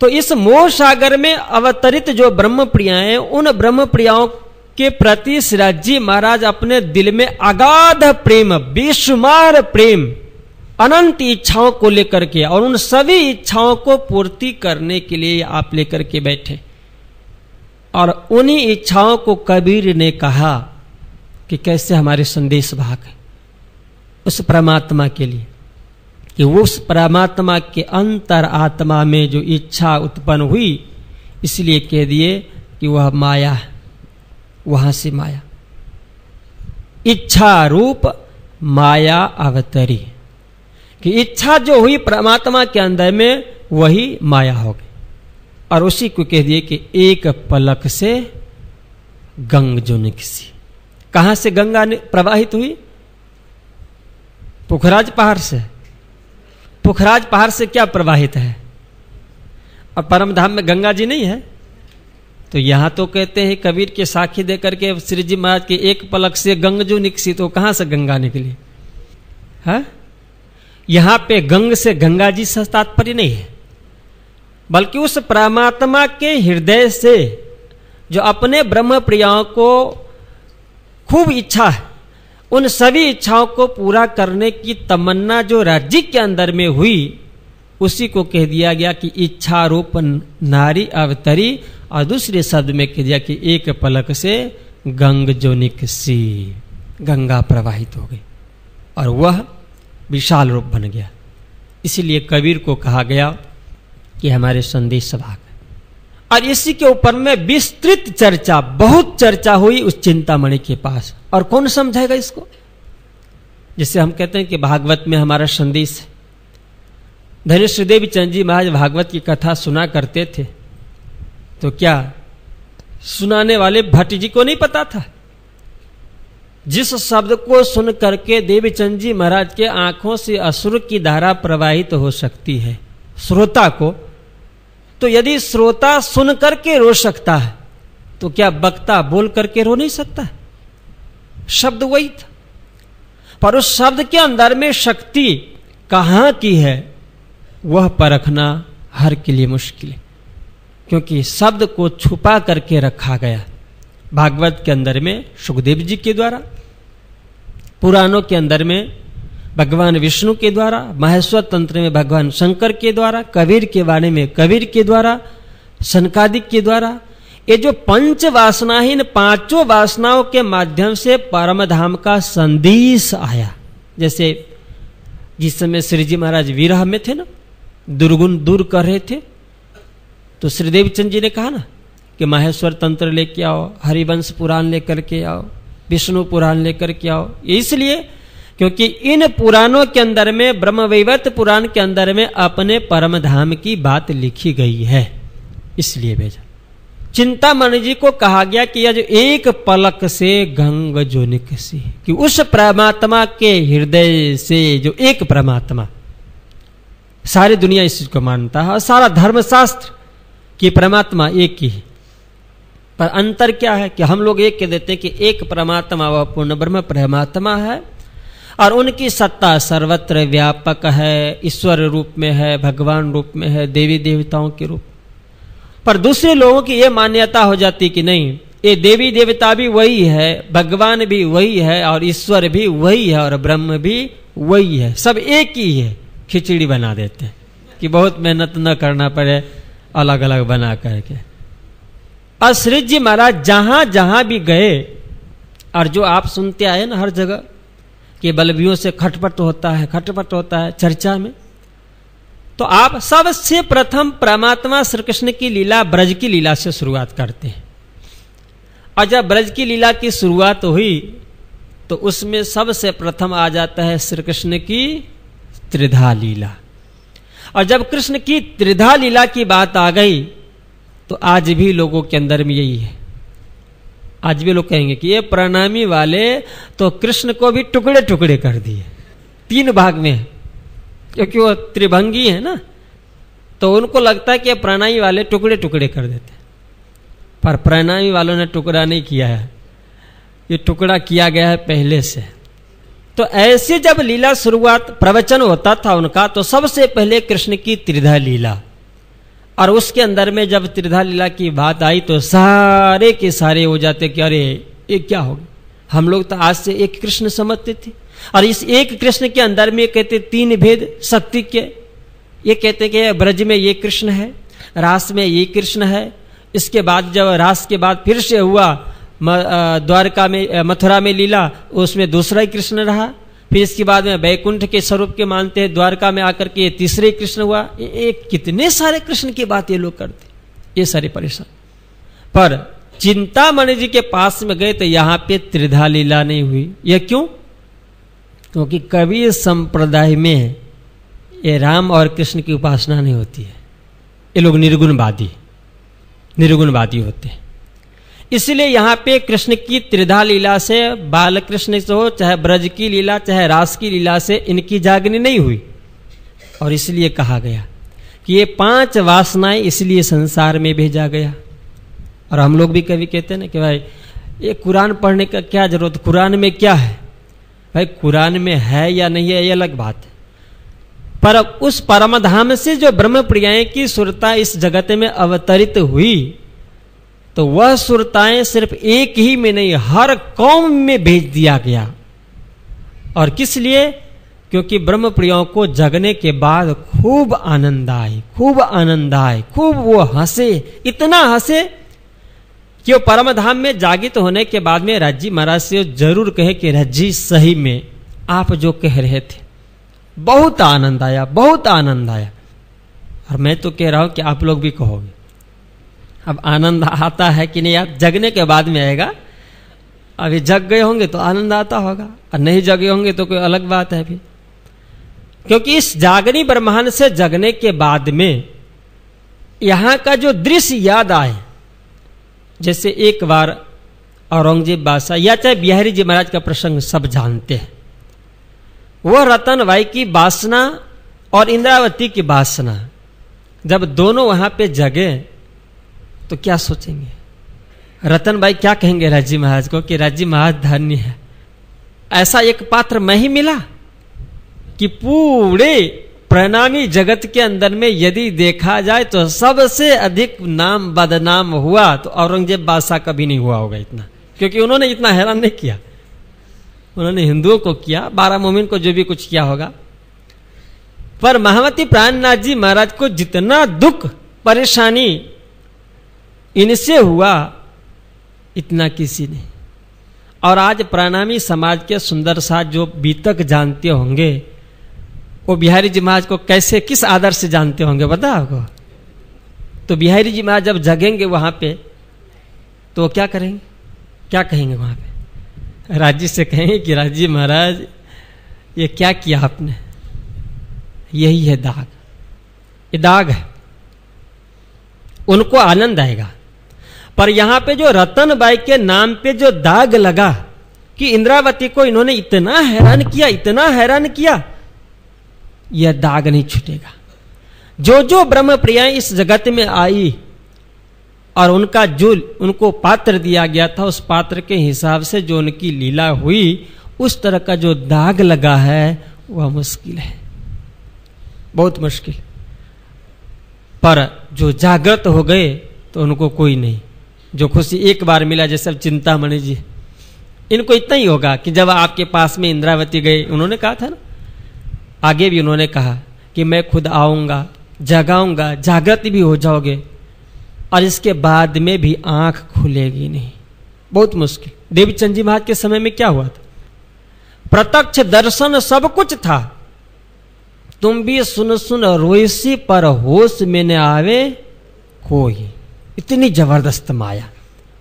तो इस मोह सागर में अवतरित जो ब्रह्म प्रियाएं, उन ब्रह्म प्रियाओं के प्रति सिराजी महाराज अपने दिल में अगाध प्रेम, बेशुमार प्रेम, अनंत इच्छाओं को लेकर के, और उन सभी इच्छाओं को पूर्ति करने के लिए आप लेकर के बैठे। और उन्हीं इच्छाओं को कबीर ने कहा कि कैसे हमारे संदेश भाग है उस परमात्मा के लिए, कि उस परमात्मा के अंतर आत्मा में जो इच्छा उत्पन्न हुई, इसलिए कह दिए कि वह माया है। वहां से माया, इच्छा रूप माया अवतरी, कि इच्छा जो हुई परमात्मा के अंदर में वही माया हो गई। और उसी को कह दिए कि एक पलक से गंग जो निकसी। कहां से गंगा प्रवाहित हुई? पुखराज पहाड़ से। पुखराज पहाड़ से क्या प्रवाहित है, और परम धाम में गंगा जी नहीं है। तो यहां तो कहते हैं कबीर के साखी देकर के श्री जी महाराज के एक पलक से गंग जो निकसी, तो कहां से गंगा निकली है? यहां पे गंग से गंगा जी से तात्पर्य नहीं है, बल्कि उस परमात्मा के हृदय से जो अपने ब्रह्म प्रियाओं को खूब इच्छा है, उन सभी इच्छाओं को पूरा करने की तमन्ना जो राज्य के अंदर में हुई, उसी को कह दिया गया कि इच्छा रूप नारी अवतरी, और दूसरे शब्द में कह दिया कि एक पलक से गंग जो निकसी, गंगा प्रवाहित हो गई और वह विशाल रूप बन गया। इसीलिए कबीर को कहा गया कि हमारे संदेश भाग। और इसी के ऊपर में विस्तृत चर्चा, बहुत चर्चा हुई उस चिंतामणि के पास। और कौन समझाएगा इसको? जिसे हम कहते हैं कि भागवत में हमारा संदेश है। धनेश्वर देव चंद जी महाराज भागवत की कथा सुना करते थे, तो क्या सुनाने वाले भट्ट जी को नहीं पता था? जिस शब्द को सुन करके देवचंद जी महाराज के आंखों से अश्रु की धारा प्रवाहित हो सकती है श्रोता को, तो यदि श्रोता सुन करके रो सकता है, तो क्या वक्ता बोल करके रो नहीं सकता? शब्द वही था, पर उस शब्द के अंदर में शक्ति कहां की है वह परखना हर के लिए मुश्किल है, क्योंकि शब्द को छुपा करके रखा गया भागवत के अंदर में सुखदेव जी के द्वारा, पुराणों के अंदर में भगवान विष्णु के द्वारा, माहेश्वर तंत्र में भगवान शंकर के द्वारा, कबीर के वाणी में कबीर के द्वारा, सनकादिक के द्वारा। ये जो पंच वासनाहीन पांचों वासनाओं के माध्यम से परम धाम का संदेश आया। जैसे जिस समय श्री जी महाराज विरह में थे ना, दुर्गुण दूर कर रहे थे, तो श्रीदेव चंद जी ने कहा ना कि माहेश्वर तंत्र लेके आओ, हरिवंश पुराण लेकर के आओ, विष्णु पुराण लेकर के आओ। इसलिए क्योंकि इन पुराणों के अंदर में, ब्रह्मवैवर्त पुराण के अंदर में अपने परम धाम की बात लिखी गई है, इसलिए भेजा। चिंतामणि जी को कहा गया कि यह जो एक पलक से गंग जो निकसी, कि उस परमात्मा के हृदय से जो एक परमात्मा, सारी दुनिया इस चीज को मानता है और सारा धर्मशास्त्र कि परमात्मा एक ही है, पर अंतर क्या है कि हम लोग एक कह देते हैं कि एक परमात्मा वह पूर्ण ब्रह्म परमात्मा है और उनकी सत्ता सर्वत्र व्यापक है, ईश्वर रूप में है, भगवान रूप में है, देवी देवताओं के रूप। पर दूसरे लोगों की यह मान्यता हो जाती कि नहीं, ये देवी देवता भी वही है, भगवान भी वही है, और ईश्वर भी वही है, और ब्रह्म भी वही है, सब एक ही है। खिचड़ी बना देते हैं कि बहुत मेहनत न करना पड़े, अलग अलग बना करके। और श्री जी महाराज जहां जहां भी गए, और जो आप सुनते आए ना हर जगह कि बलबियों से खटपट होता है चर्चा में, तो आप सबसे प्रथम परमात्मा श्री कृष्ण की लीला, ब्रज की लीला से शुरुआत करते हैं। और जब ब्रज की लीला की शुरुआत हुई तो उसमें सबसे प्रथम आ जाता है श्री कृष्ण की त्रिधा लीला। और जब कृष्ण की त्रिधा लीला की बात आ गई तो आज भी लोगों के अंदर में यही है। आज भी लोग कहेंगे कि ये प्रणामी वाले तो कृष्ण को भी टुकड़े टुकड़े कर दिए, 3 भाग में, क्योंकि वो त्रिभंगी है ना, तो उनको लगता है कि ये प्रणामी वाले टुकड़े टुकड़े कर देते, पर प्रणामी वालों ने टुकड़ा नहीं किया है, ये टुकड़ा किया गया है पहले से। तो ऐसे जब लीला शुरुआत प्रवचन होता था उनका, तो सबसे पहले कृष्ण की त्रिधा लीला, और उसके अंदर में जब त्रिधा लीला की बात आई तो सारे के सारे हो जाते कि अरे ये क्या हो गया, हम लोग तो आज से एक कृष्ण समझते थे, और इस एक कृष्ण के अंदर में कहते 3 भेद शक्ति के। ये कहते कि ब्रज में ये कृष्ण है, रास में ये कृष्ण है, इसके बाद जब रास के बाद फिर से हुआ द्वारका में, मथुरा में लीला, उसमें दूसरा ही कृष्ण रहा, फिर इसके बाद में बैकुंठ के स्वरूप के मानते हैं, द्वारका में आकर के तीसरे कृष्ण हुआ। कितने सारे कृष्ण की बात ये लोग करते, ये सारे परेशान। पर चिंतामणि जी के पास में गए तो यहां पे त्रिधा लीला नहीं हुई। यह क्यों? क्योंकि कबीर संप्रदाय में ये राम और कृष्ण की उपासना नहीं होती है, ये लोग निर्गुणवादी होते हैं। इसलिए यहां पे कृष्ण की त्रिधा लीला से, बाल कृष्ण से हो, चाहे ब्रज की लीला, चाहे रास की लीला से इनकी जागनी नहीं हुई। और इसलिए कहा गया कि ये 5 वासनाएं इसलिए संसार में भेजा गया। और हम लोग भी कभी कहते हैं ना कि भाई ये कुरान पढ़ने का क्या जरूरत, कुरान में क्या है। भाई कुरान में है या नहीं है ये अलग बात है, पर उस परमधाम से जो ब्रह्म प्रियाएं की सुरता इस जगत में अवतरित हुई, तो वह सुरताएं सिर्फ एक ही में नहीं हर कौम में भेज दिया गया। और किस लिए? क्योंकि ब्रह्म प्रियों को जगने के बाद खूब आनंद आए, खूब आनंद आए, खूब वो हंसे, इतना हंसे कि वो परमधाम में जागित होने के बाद में राजी महाराज से जरूर कहे कि राजी सही में आप जो कह रहे थे बहुत आनंद आया, बहुत आनंद आया। और मैं तो कह रहा हूं कि आप लोग भी कहोगे। अब आनंद आता है कि नहीं, आप जगने के बाद में आएगा। अभी जग गए होंगे तो आनंद आता होगा, और नहीं जगे होंगे तो कोई अलग बात है भी। क्योंकि इस जागनी ब्रह्मांड से जगने के बाद में यहां का जो दृश्य याद आए, जैसे एक बार औरंगजेब बादशाह या चाहे बिहारी जी महाराज का प्रसंग सब जानते हैं, वह रतनबाई की वासना और इंद्रावती की वासना जब दोनों वहां पे जगे तो क्या सोचेंगे? रतनबाई क्या कहेंगे राजी महाराज को कि राजी महाराज धन्य है, ऐसा एक पात्र मैं ही मिला कि पूरे प्रणामी जगत के अंदर में यदि देखा जाए तो सबसे अधिक नाम बदनाम हुआ तो औरंगजेब बादशाह कभी नहीं हुआ होगा इतना, क्योंकि उन्होंने इतना हैरान नहीं किया। उन्होंने हिंदुओं को किया, 12 मोमिन को जो भी कुछ किया होगा, पर महामती प्राणनाथ जी महाराज को जितना दुख परेशानी इनसे हुआ इतना किसी ने। और आज प्रणामी समाज के सुंदर साथ जो बीतक जानते होंगे, वो बिहारी जी महाराज को कैसे किस आदर से जानते होंगे बता आपको? तो बिहारी जी महाराज जब जगेंगे वहां पे तो क्या करेंगे, क्या कहेंगे वहां पे? राजी से कहेंगे कि राजी महाराज ये क्या किया आपने, यही है दाग, ये दाग है। उनको आनंद आएगा। पर यहां पे जो रतनबाई के नाम पे जो दाग लगा कि इंद्रावती को इन्होंने इतना हैरान किया, इतना हैरान किया, यह दाग नहीं छूटेगा। जो जो ब्रह्म प्रियाएं इस जगत में आई और उनका जो उनको पात्र दिया गया था, उस पात्र के हिसाब से जो उनकी लीला हुई, उस तरह का जो दाग लगा है वह मुश्किल है, बहुत मुश्किल। पर जो जागृत हो गए तो उनको कोई नहीं, जो खुशी एक बार मिला, जैसे अब चिंतामणि जी, इनको इतना ही होगा कि जब आपके पास में इंद्रावती गए, उन्होंने कहा था ना, आगे भी उन्होंने कहा कि मैं खुद आऊंगा, जगाऊंगा, जागृत भी हो जाओगे, और इसके बाद में भी आंख खुलेगी नहीं, बहुत मुश्किल। देवचंद जी महाराज के समय में क्या हुआ था? प्रत्यक्ष दर्शन सब कुछ था, तुम भी सुन सुन रोइसी पर होश में न आवे कोई। इतनी जबरदस्त माया,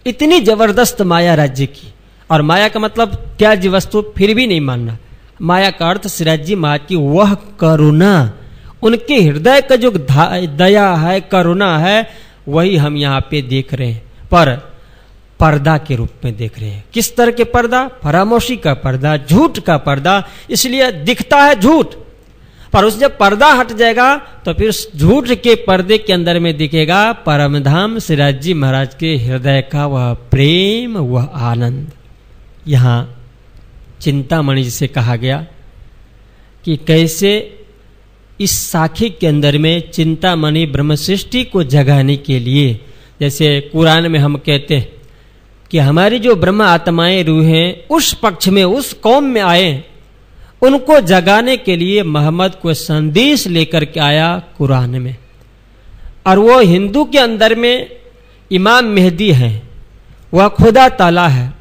इतनी जबरदस्त माया राज्य की। और माया का मतलब त्याज्य वस्तु फिर भी नहीं मानना। माया का अर्थ सिराज जी महाराज की वह करुणा, उनके हृदय का जो दया है, करुणा है, वही हम यहाँ पे देख रहे हैं, पर पर्दा के रूप में देख रहे हैं। किस तरह के पर्दा? फरामोशी का पर्दा, झूठ का पर्दा। इसलिए दिखता है झूठ, पर उस जब पर्दा हट जाएगा तो फिर झूठ के पर्दे के अंदर में दिखेगा परमधाम सिराज जी महाराज के हृदय का वह प्रेम, वह आनंद। यहां चिंतामणि से कहा गया कि कैसे इस साखी के अंदर में चिंतामणि ब्रह्म सृष्टि को जगाने के लिए, जैसे कुरान में हम कहते हैं कि हमारी जो ब्रह्म आत्माएं रूहें उस पक्ष में, उस कौम में आए, उनको जगाने के लिए मोहम्मद को संदेश लेकर के आया कुरान में। और वो हिंदू के अंदर में इमाम मेहदी हैं, वह खुदा ताला है,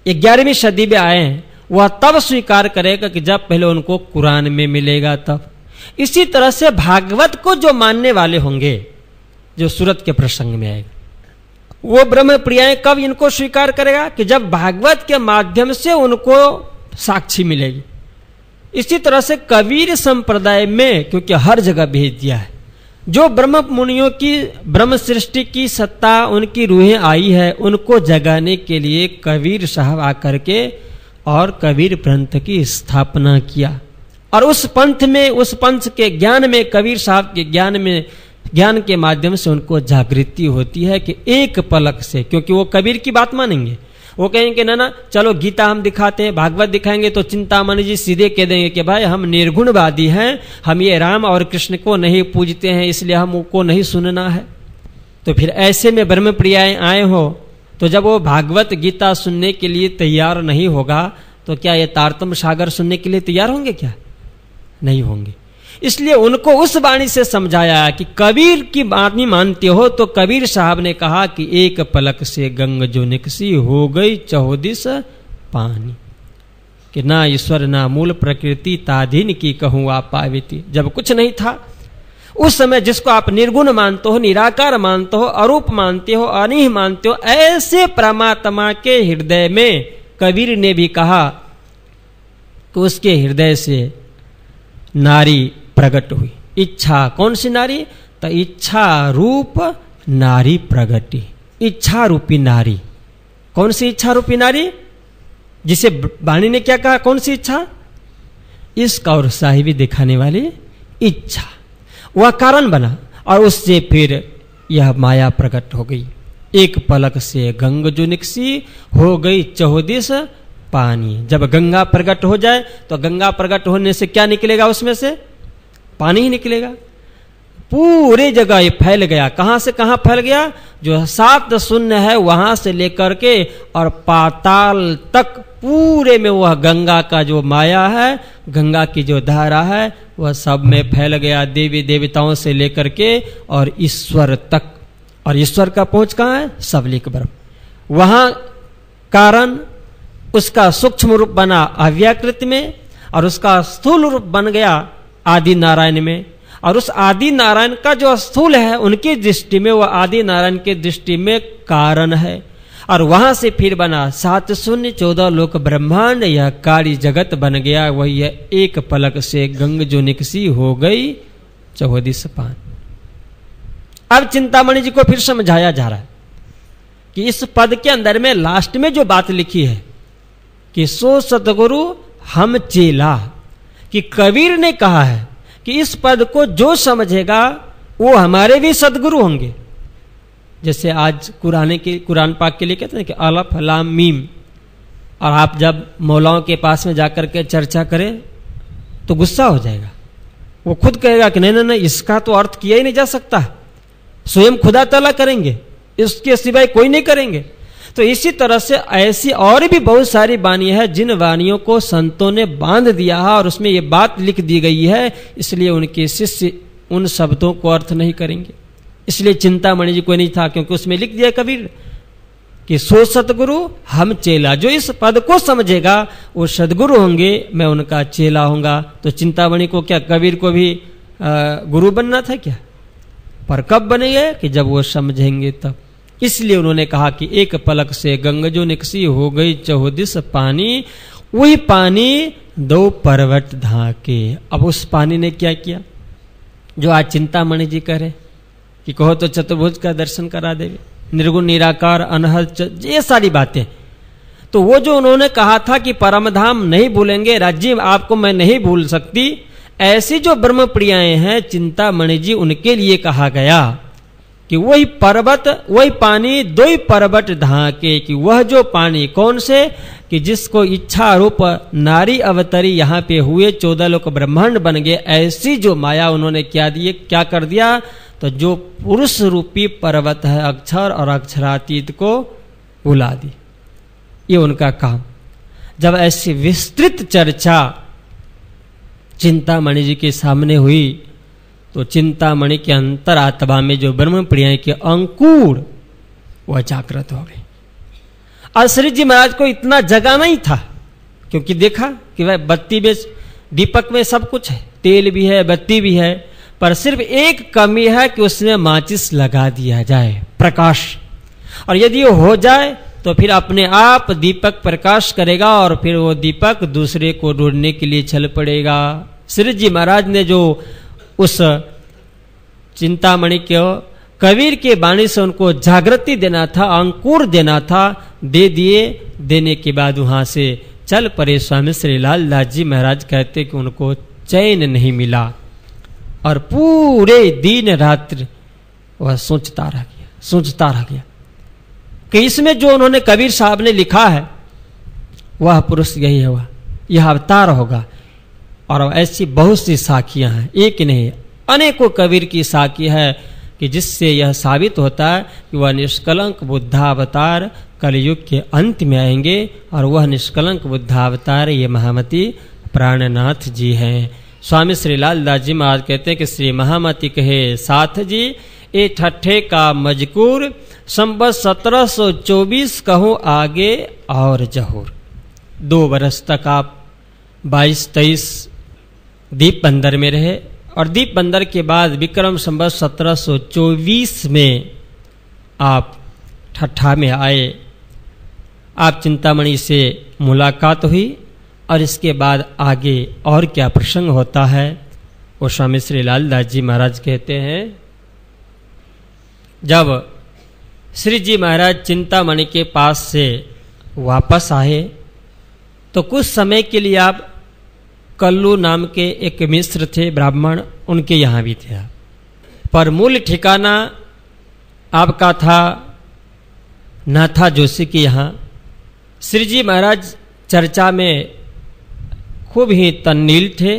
11वीं सदी में आए हैं, वह तब स्वीकार करेगा कि जब पहले उनको कुरान में मिलेगा तब। इसी तरह से भागवत को जो मानने वाले होंगे, जो सूरत के प्रसंग में आएगा, वो ब्रह्म प्रियाएं कब इनको स्वीकार करेगा? कि जब भागवत के माध्यम से उनको साक्षी मिलेगी। इसी तरह से कबीर संप्रदाय में, क्योंकि हर जगह भेज दिया है, जो ब्रह्म मुनियों की ब्रह्म सृष्टि की सत्ता उनकी रूहें आई है, उनको जगाने के लिए कबीर साहब आकर के और कबीर पंथ की स्थापना किया। और उस पंथ में, उस पंथ के ज्ञान में, कबीर साहब के ज्ञान के माध्यम से उनको जागृति होती है कि एक पलक से, क्योंकि वो कबीर की बात मानेंगे, वो कहेंगे ना चलो गीता हम दिखाते हैं, भागवत दिखाएंगे, तो चिंतामणि जी सीधे कह देंगे कि भाई हम निर्गुणवादी हैं, हम ये राम और कृष्ण को नहीं पूजते हैं, इसलिए हमको नहीं सुनना है। तो फिर ऐसे में ब्रह्म प्रियाएं आए हो, तो जब वो भागवत गीता सुनने के लिए तैयार नहीं होगा तो क्या ये तारतम्य सागर सुनने के लिए तैयार होंगे? क्या नहीं होंगे। इसलिए उनको उस वाणी से समझाया कि कबीर की वाणी मानते हो तो कबीर साहब ने कहा कि एक पलक से गंग जो निकसी हो गई चौदिस पानी, कि ना ईश्वर ना मूल प्रकृति ताधीन की कहूं आप पाविती। जब कुछ नहीं था उस समय, जिसको आप निर्गुण मानते हो, निराकार मानते हो, अरूप मानते हो, अनिह मानते हो, ऐसे परमात्मा के हृदय में कबीर ने भी कहा कि उसके हृदय से नारी प्रकट हुई। इच्छा, कौन सी नारी? तो इच्छा रूप नारी प्रगति। इच्छा रूपी नारी, कौन सी इच्छा रूपी नारी? जिसे वाणी ने क्या कहा, कौन सी इच्छा? इसका और साहिबी दिखाने वाली इच्छा, वह कारण बना और उससे फिर यह माया प्रकट हो गई। एक पलक से गंग जो निकसी हो गई चौदिस पानी। जब गंगा प्रकट हो जाए तो गंगा प्रकट होने से क्या निकलेगा? उसमें से पानी ही निकलेगा। पूरे जगह ये फैल गया। कहां से कहां फैल गया? जो 7 शून्य है वहां से लेकर के और पाताल तक पूरे में वह गंगा का जो माया है, गंगा की जो धारा है, वह सब में फैल गया, देवी देवताओं से लेकर के और ईश्वर तक। और ईश्वर का पहुंच कहां है? सबलिक ब्रह्म। वहां कारण उसका सूक्ष्म रूप बना अव्याकृत में और उसका स्थूल रूप बन गया आदि नारायण में। और उस आदि नारायण का जो स्थूल है उनकी दृष्टि में, वह आदि नारायण की दृष्टि में कारण है। और वहां से फिर बना 7 शून्य 14 लोक ब्रह्मांड, यह कार्य जगत बन गया। वही है एक पलक से गंग जो निकसी हो गई 14 पान। अब चिंतामणि जी को फिर समझाया जा रहा है कि इस पद के अंदर में लास्ट में जो बात लिखी है कि सो सतगुरु हम चेला, कि कबीर ने कहा है कि इस पद को जो समझेगा वो हमारे भी सदगुरु होंगे। जैसे आज कुरान पाक के लिए कहते हैं कि अलफ लाम मीम, और आप जब मौलाओं के पास में जाकर के चर्चा करें तो गुस्सा हो जाएगा। वो खुद कहेगा कि नहीं नहीं नहीं, इसका तो अर्थ किया ही नहीं जा सकता, स्वयं खुदा ताला करेंगे, इसके सिवाय कोई नहीं करेंगे। तो इसी तरह से ऐसी और भी बहुत सारी वाणी है जिन वाणियों को संतों ने बांध दिया है और उसमें ये बात लिख दी गई है, इसलिए उनके शिष्य उन शब्दों को अर्थ नहीं करेंगे। इसलिए चिंतामणि जी को नहीं था, क्योंकि उसमें लिख दिया कबीर कि सो सतगुरु हम चेला। जो इस पद को समझेगा वो सदगुरु होंगे, मैं उनका चेला होऊंगा। तो चिंतामणि को क्या कबीर को भी गुरु बनना था क्या? पर कब बनेंगे? कि जब वो समझेंगे तब। इसलिए उन्होंने कहा कि एक पलक से गंग जो निकसी हो गई 14 पानी, वही पानी 2 पर्वत ढाके। अब उस पानी ने क्या किया जो आज चिंतामणि जी कह रहे कि कहो तो चतुर्भुज का दर्शन करा देवे, निर्गुण निराकार अनहद, ये सारी बातें। तो वो जो उन्होंने कहा था कि परमधाम नहीं भूलेंगे, राज्य आपको मैं नहीं भूल सकती, ऐसी जो ब्रह्म प्रियाएं हैं चिंतामणि जी, उनके लिए कहा गया कि वही पर्वत, वही पानी 2 पर्वत ढाके। कि वह जो पानी कौन से? कि जिसको इच्छा रूप नारी अवतरी यहाँ पे हुए, 14 लोक ब्रह्मांड बन गए। ऐसी जो माया उन्होंने क्या कर दिया? तो जो पुरुष रूपी पर्वत है अक्षर और अक्षरातीत को बुला दी। ये उनका काम। जब ऐसी विस्तृत चर्चा चिंतामणि जी के सामने हुई तो चिंतामणि के अंतरात्मा में जो ब्रह्म प्रिया के अंकुर वह जागृत हो गए। और श्री जी महाराज को इतना जगा नहीं था, क्योंकि देखा कि वह बत्ती में, दीपक में सब कुछ है, तेल भी है, बत्ती भी है, पर सिर्फ एक कमी है कि उसमें माचिस लगा दिया जाए, प्रकाश। और यदि वो हो जाए तो फिर अपने आप दीपक प्रकाश करेगा और फिर वो दीपक दूसरे को ढूंढने के लिए चल पड़ेगा। श्री जी महाराज ने जो उस चिंतामणि को कबीर के वाणी से उनको जागृति देना था, अंकुर देना था, दे दिए। देने के बाद वहां से चल पड़े। स्वामी श्री लाल दास जी महाराज कहते कि उनको चैन नहीं मिला और पूरे दिन रात्र वह सोचता रह गया कि इसमें जो उन्होंने कबीर साहब ने लिखा है वह पुरुष यही है, वह यह अवतार होगा। और ऐसी बहुत सी साखियां हैं, एक नहीं अनेकों कबीर की साखी है कि जिससे यह साबित होता है कि वह निष्कलंक बुद्धावतार कलयुग के अंत में आएंगे और वह निष्कलंक बुद्धावतार ये महामती प्राणनाथ जी हैं। स्वामी श्री लालदास जी महाराज कहते हैं कि श्री महामती कहे साथ जी ए ठट्ठे का मजकूर संबत 1724 कहूँ आगे और जहूर। 2 बरस तक आप 22-23 दीप बंदर में रहे और दीप बंदर के बाद विक्रम संबत 1724 में आप ठट्ठा में आए। आप चिंतामणि से मुलाकात हुई और इसके बाद आगे और क्या प्रसंग होता है वो स्वामी श्री लालदास जी महाराज कहते हैं। जब श्री जी महाराज चिंतामणि के पास से वापस आए तो कुछ समय के लिए आप कल्लू नाम के एक मिश्र थे ब्राह्मण, उनके यहाँ भी थे, पर मूल ठिकाना आपका था नाथा जोशी के यहाँ। श्री जी महाराज चर्चा में खूब ही तन्नील थे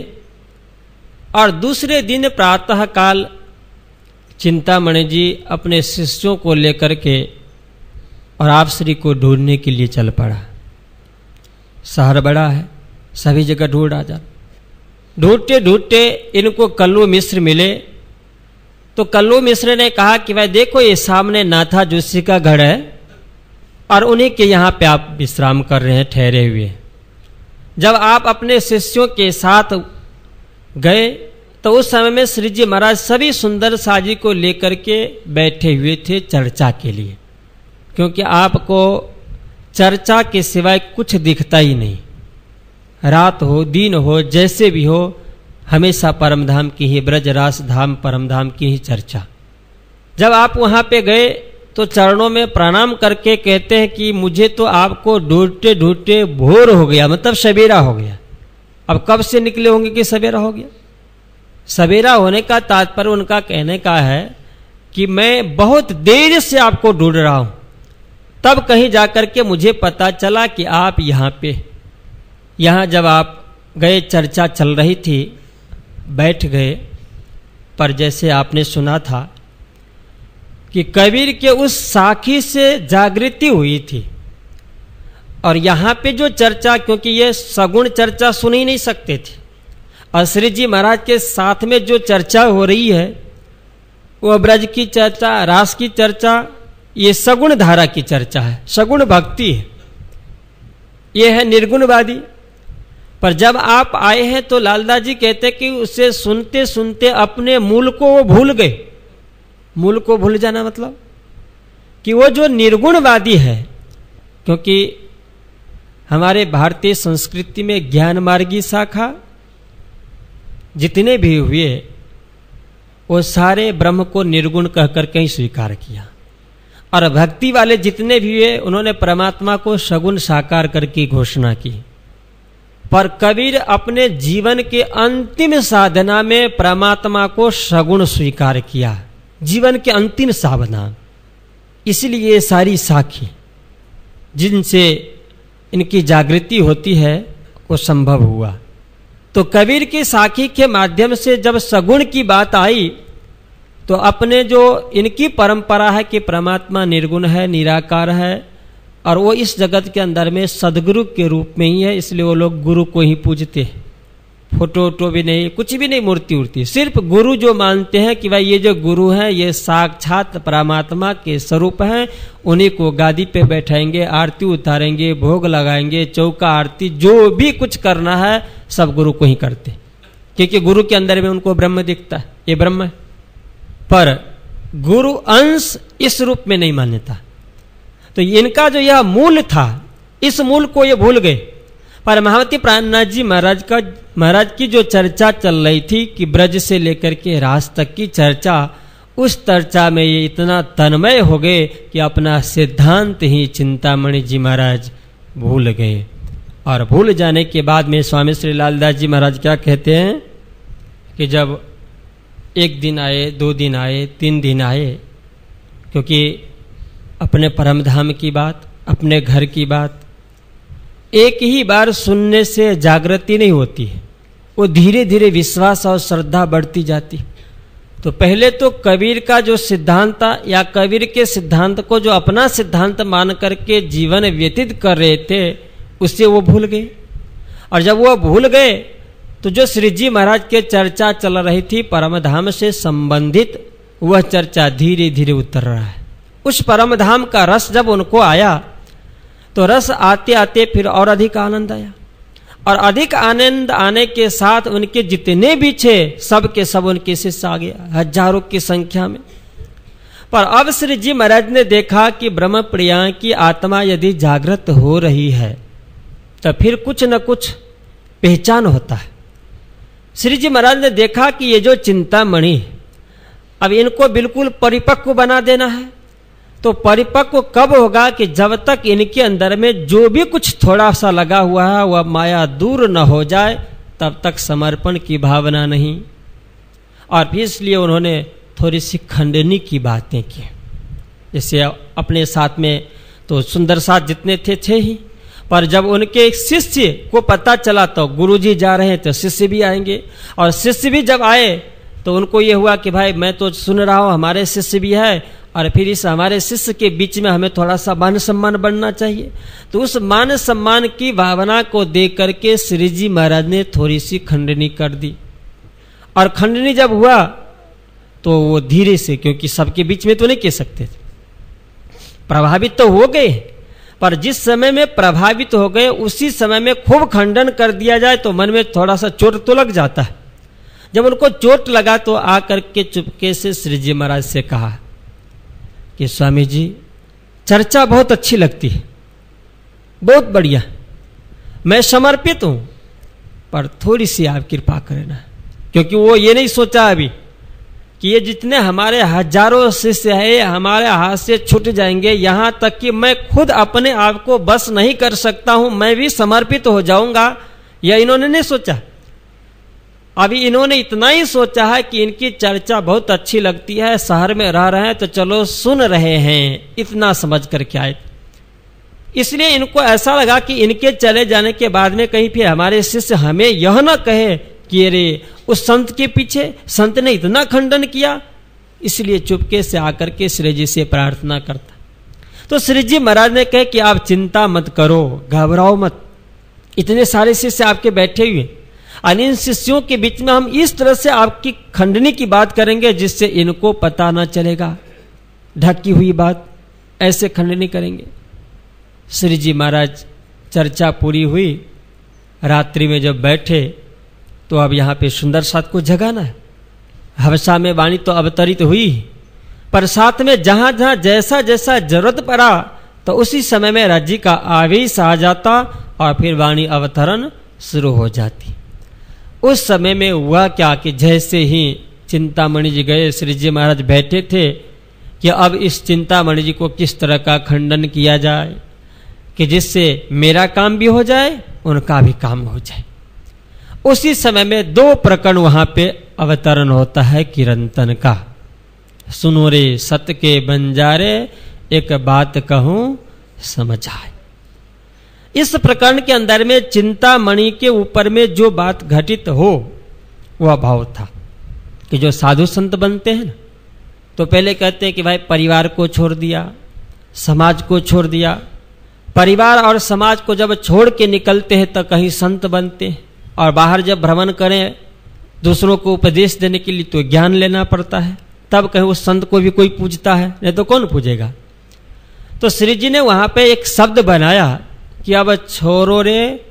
और दूसरे दिन प्रातः काल चिंतामणि जी अपने शिष्यों को लेकर के और आप श्री को ढूंढने के लिए चल पड़ा। शहर बड़ा है, सभी जगह ढूंढते ढूंढते इनको कल्लू मिश्र मिले। तो कल्लू मिश्र ने कहा कि भाई देखो ये सामने नाथा जोशी का घर है और उन्हीं के यहाँ पे आप विश्राम कर रहे हैं, ठहरे हुए। जब आप अपने शिष्यों के साथ गए तो उस समय में श्री जी महाराज सभी सुंदर साजी को लेकर के बैठे हुए थे चर्चा के लिए, क्योंकि आपको चर्चा के सिवाय कुछ दिखता ही नहीं। रात हो दिन हो जैसे भी हो हमेशा परमधाम की ही, ब्रजरास धाम परमधाम की ही चर्चा। जब आप वहां पे गए तो चरणों में प्रणाम करके कहते हैं कि मुझे तो आपको ढूंढते ढूंढते भोर हो गया, मतलब सवेरा हो गया। अब कब से निकले होंगे कि सवेरा हो गया? सवेरा होने का तात्पर्य उनका कहने का है कि मैं बहुत देर से आपको ढूंढ रहा हूं, तब कहीं जाकर के मुझे पता चला कि आप यहाँ जब आप गए चर्चा चल रही थी, बैठ गए। पर जैसे आपने सुना था कि कबीर के उस साखी से जागृति हुई थी और यहाँ पे जो चर्चा, क्योंकि ये सगुण चर्चा सुन ही नहीं सकते थे, और श्री जी महाराज के साथ में जो चर्चा हो रही है वो ब्रज की चर्चा, रास की चर्चा, ये सगुण धारा की चर्चा है, सगुण भक्ति है, ये है निर्गुणवादी। पर जब आप आए हैं तो लालदास जी कहते कि उसे सुनते सुनते अपने मूल को वो भूल गए। मूल को भूल जाना मतलब कि वो जो निर्गुणवादी है, क्योंकि हमारे भारतीय संस्कृति में ज्ञान मार्गी शाखा जितने भी हुए वो सारे ब्रह्म को निर्गुण कहकर के ही स्वीकार किया, और भक्ति वाले जितने भी हुए उन्होंने परमात्मा को सगुण साकार करके घोषणा की। पर कबीर अपने जीवन के अंतिम साधना में परमात्मा को सगुण स्वीकार किया, जीवन के अंतिम साधना। इसलिए सारी साखी जिनसे इनकी जागृति होती है वो संभव हुआ। तो कबीर की साखी के माध्यम से जब सगुण की बात आई तो अपने जो इनकी परंपरा है कि परमात्मा निर्गुण है, निराकार है, और वो इस जगत के अंदर में सदगुरु के रूप में ही है, इसलिए वो लोग गुरु को ही पूजते हैं। फोटो वोटो भी नहीं, कुछ भी नहीं, मूर्ति उड़ती, सिर्फ गुरु जो मानते हैं कि भाई ये जो गुरु हैं ये साक्षात परमात्मा के स्वरूप हैं, उन्हीं को गादी पे बैठाएंगे, आरती उतारेंगे, भोग लगाएंगे, चौका आरती, जो भी कुछ करना है सब गुरु को ही करते, क्योंकि गुरु के अंदर में उनको ब्रह्म दिखता है, ये ब्रह्म है। पर गुरु अंश इस रूप में नहीं मान्यता। तो इनका जो यह मूल था, इस मूल को ये भूल गए। पर महामती प्राणनाथ जी महाराज की जो चर्चा चल रही थी कि ब्रज से लेकर के रास तक की चर्चा, उस चर्चा में ये इतना तन्मय हो गए कि अपना सिद्धांत ही चिंतामणि जी महाराज भूल गए। और भूल जाने के बाद में स्वामी श्री लालदास जी महाराज क्या कहते हैं कि जब एक दिन आए, 2 दिन आए, 3 दिन आए, क्योंकि अपने परम धाम की बात, अपने घर की बात एक ही बार सुनने से जागृति नहीं होती है, वो धीरे धीरे विश्वास और श्रद्धा बढ़ती जाती। तो पहले तो कबीर का जो सिद्धांत था या कबीर के सिद्धांत को जो अपना सिद्धांत मान करके जीवन व्यतीत कर रहे थे, उससे वो भूल गए। और जब वो भूल गए तो जो श्री जी महाराज के चर्चा चल रही थी परम धाम से संबंधित, वह चर्चा धीरे धीरे उतर रहा है। उस परम धाम का रस जब उनको आया तो रस आते आते फिर और अधिक आनंद आया, और अधिक आनंद आने के साथ उनके जितने भी थे सब के सब उनके शिष्य आ गया, हजारों की संख्या में। पर अब श्री जी महाराज ने देखा कि ब्रह्म प्रिया की आत्मा यदि जागृत हो रही है तो फिर कुछ न कुछ पहचान होता है। श्री जी महाराज ने देखा कि ये जो चिंतामणि, अब इनको बिल्कुल परिपक्व बना देना है। तो परिपक्व कब होगा कि जब तक इनके अंदर में जो भी कुछ थोड़ा सा लगा हुआ है वह माया दूर न हो जाए, तब तक समर्पण की भावना नहीं। और फिर इसलिए उन्होंने थोड़ी सी खंडनी की बातें की। जैसे अपने साथ में तो सुंदर साथ जितने थे ही, पर जब उनके एक शिष्य को पता चला तो गुरुजी जा रहे हैं तो शिष्य भी आएंगे, और शिष्य भी जब आए तो उनको ये हुआ कि भाई मैं तो सुन रहा हूँ हमारे शिष्य भी है, और फिर इस हमारे शिष्य के बीच में हमें थोड़ा सा मान सम्मान बनना चाहिए। तो उस मान सम्मान की भावना को देख करके श्री जी महाराज ने थोड़ी सी खंडनी कर दी। और खंडनी जब हुआ तो वो धीरे से, क्योंकि सबके बीच में तो नहीं कह सकते थे, प्रभावित तो हो गए, पर जिस समय में प्रभावित हो गए उसी समय में खूब खंडन कर दिया जाए तो मन में थोड़ा सा चोट तो लग जाता है। जब उनको चोट लगा तो आकर के चुपके से श्री जी महाराज से कहा कि स्वामी जी चर्चा बहुत अच्छी लगती है, बहुत बढ़िया, मैं समर्पित हूं, पर थोड़ी सी आप कृपा करें ना। क्योंकि वो ये नहीं सोचा अभी कि ये जितने हमारे हजारों शिष्य है हमारे हाथ से छूट जाएंगे, यहां तक कि मैं खुद अपने आप को बस नहीं कर सकता हूं, मैं भी समर्पित हो जाऊंगा, यह इन्होंने नहीं सोचा। अभी इन्होंने इतना ही सोचा है कि इनकी चर्चा बहुत अच्छी लगती है, शहर में रह रहे हैं तो चलो सुन रहे हैं, इतना समझ करके आए। इसलिए इनको ऐसा लगा कि इनके चले जाने के बाद में कहीं फिर हमारे शिष्य हमें यह ना कहे कि अरे उस संत के पीछे संत ने इतना खंडन किया। इसलिए चुपके से आकर के श्री जी से प्रार्थना करता। तो श्री जी महाराज ने कहे कि आप चिंता मत करो, घबराओ मत, इतने सारे शिष्य आपके बैठे हुए, और इन शिष्यों के बीच में हम इस तरह से आपकी खंडनी की बात करेंगे जिससे इनको पता ना चलेगा, ढकी हुई बात ऐसे खंडनी करेंगे। श्री जी महाराज चर्चा पूरी हुई, रात्रि में जब बैठे तो अब यहाँ पे सुंदर साथ को जगाना है। हवसा में वाणी तो अवतरित हुई, पर साथ में जहां जहां जैसा जैसा जरूरत पड़ा तो उसी समय में राज्य का आवेश आ जाता और फिर वाणी अवतरण शुरू हो जाती। उस समय में हुआ क्या कि जैसे ही चिंतामणि जी गए, श्री जी महाराज बैठे थे कि अब इस चिंतामणि जी को किस तरह का खंडन किया जाए कि जिससे मेरा काम भी हो जाए, उनका भी काम हो जाए। उसी समय में 2 प्रकरण वहां पे अवतरण होता है किरंतन का। सुनो रे सत के बंजारे, एक बात कहूं समझ आए। इस प्रकरण के अंदर में चिंतामणि के ऊपर में जो बात घटित हो वह भाव था कि जो साधु संत बनते हैं ना, तो पहले कहते हैं कि भाई परिवार को छोड़ दिया, समाज को छोड़ दिया। परिवार और समाज को जब छोड़ के निकलते हैं तो कहीं संत बनते हैं, और बाहर जब भ्रमण करें दूसरों को उपदेश देने के लिए तो ज्ञान लेना पड़ता है, तब कहीं उस संत को भी कोई पूजता है, नहीं तो कौन पूजेगा। तो श्री जी ने वहां पे एक शब्द बनाया कि अब छोरो रे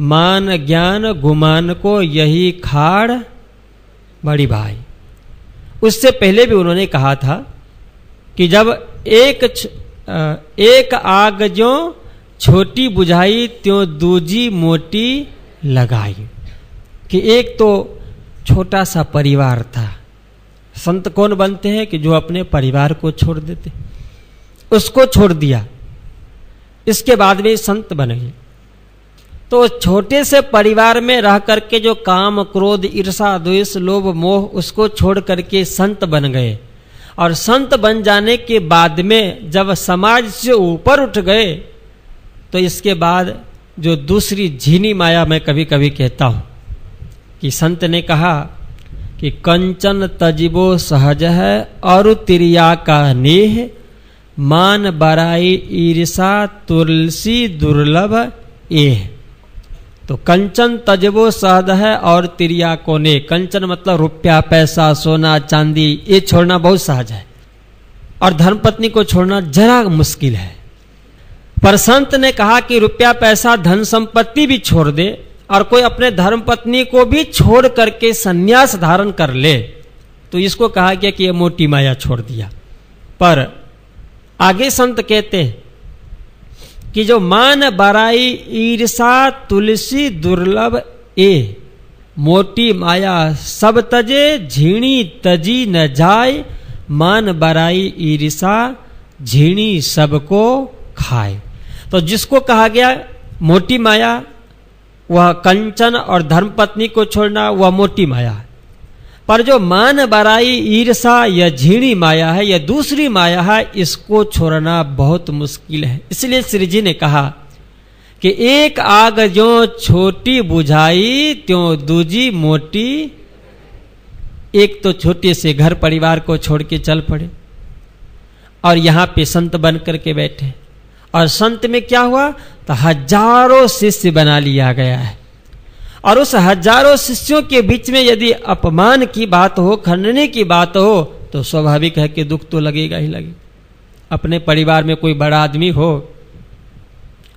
मान ज्ञान गुमान को, यही खाड़ बड़ी भाई। उससे पहले भी उन्होंने कहा था कि जब एक आग जो छोटी बुझाई त्यों दूजी मोटी लगाई, कि एक तो छोटा सा परिवार था। संत कौन बनते हैं कि जो अपने परिवार को छोड़ देते, उसको छोड़ दिया, इसके बाद में संत बने। तो छोटे से परिवार में रह करके जो काम, क्रोध, ईर्षा, द्वेष, लोभ, मोह उसको छोड़ करके संत बन गए। और संत बन जाने के बाद में जब समाज से ऊपर उठ गए तो इसके बाद जो दूसरी झीनी माया, मैं कभी कभी कहता हूं कि संत ने कहा कि कंचन तजिबो सहज है और तिरिया का नेह, मान बराई ईर्षा तुलसी दुर्लभ एह। तो कंचन तजबो सहज है और तिरिया को ने, कंचन मतलब रुपया, पैसा, सोना, चांदी, ये छोड़ना बहुत सहज है और धर्मपत्नी को छोड़ना जरा मुश्किल है। पर संत ने कहा कि रुपया, पैसा, धन संपत्ति भी छोड़ दे और कोई अपने धर्मपत्नी को भी छोड़ करके सन्यास धारण कर ले, तो इसको कहा गया कि ये मोटी माया छोड़ दिया। पर आगे संत कहते हैं कि जो मान बराई ईर्षा तुलसी दुर्लभ ए, मोटी माया सब तजे झीणी तजी न जाए, मान बराई ईर्षा झीणी सबको खाए। तो जिसको कहा गया मोटी माया, वह कंचन और धर्मपत्नी को छोड़ना वह मोटी माया है। पर जो मान बराई ईर्षा या झीणी माया है, यह दूसरी माया है, इसको छोड़ना बहुत मुश्किल है। इसलिए श्री जी ने कहा कि एक आग जो छोटी बुझाई त्यों दूजी मोटी। एक तो छोटे से घर परिवार को छोड़ के चल पड़े और यहां पे संत बन करके बैठे, और संत में क्या हुआ तो हजारों शिष्य बना लिया गया है। और उस हजारों शिष्यों के बीच में यदि अपमान की बात हो, खंडने की बात हो, तो स्वाभाविक है कि दुख तो लगेगा ही लगेगा। अपने परिवार में कोई बड़ा आदमी हो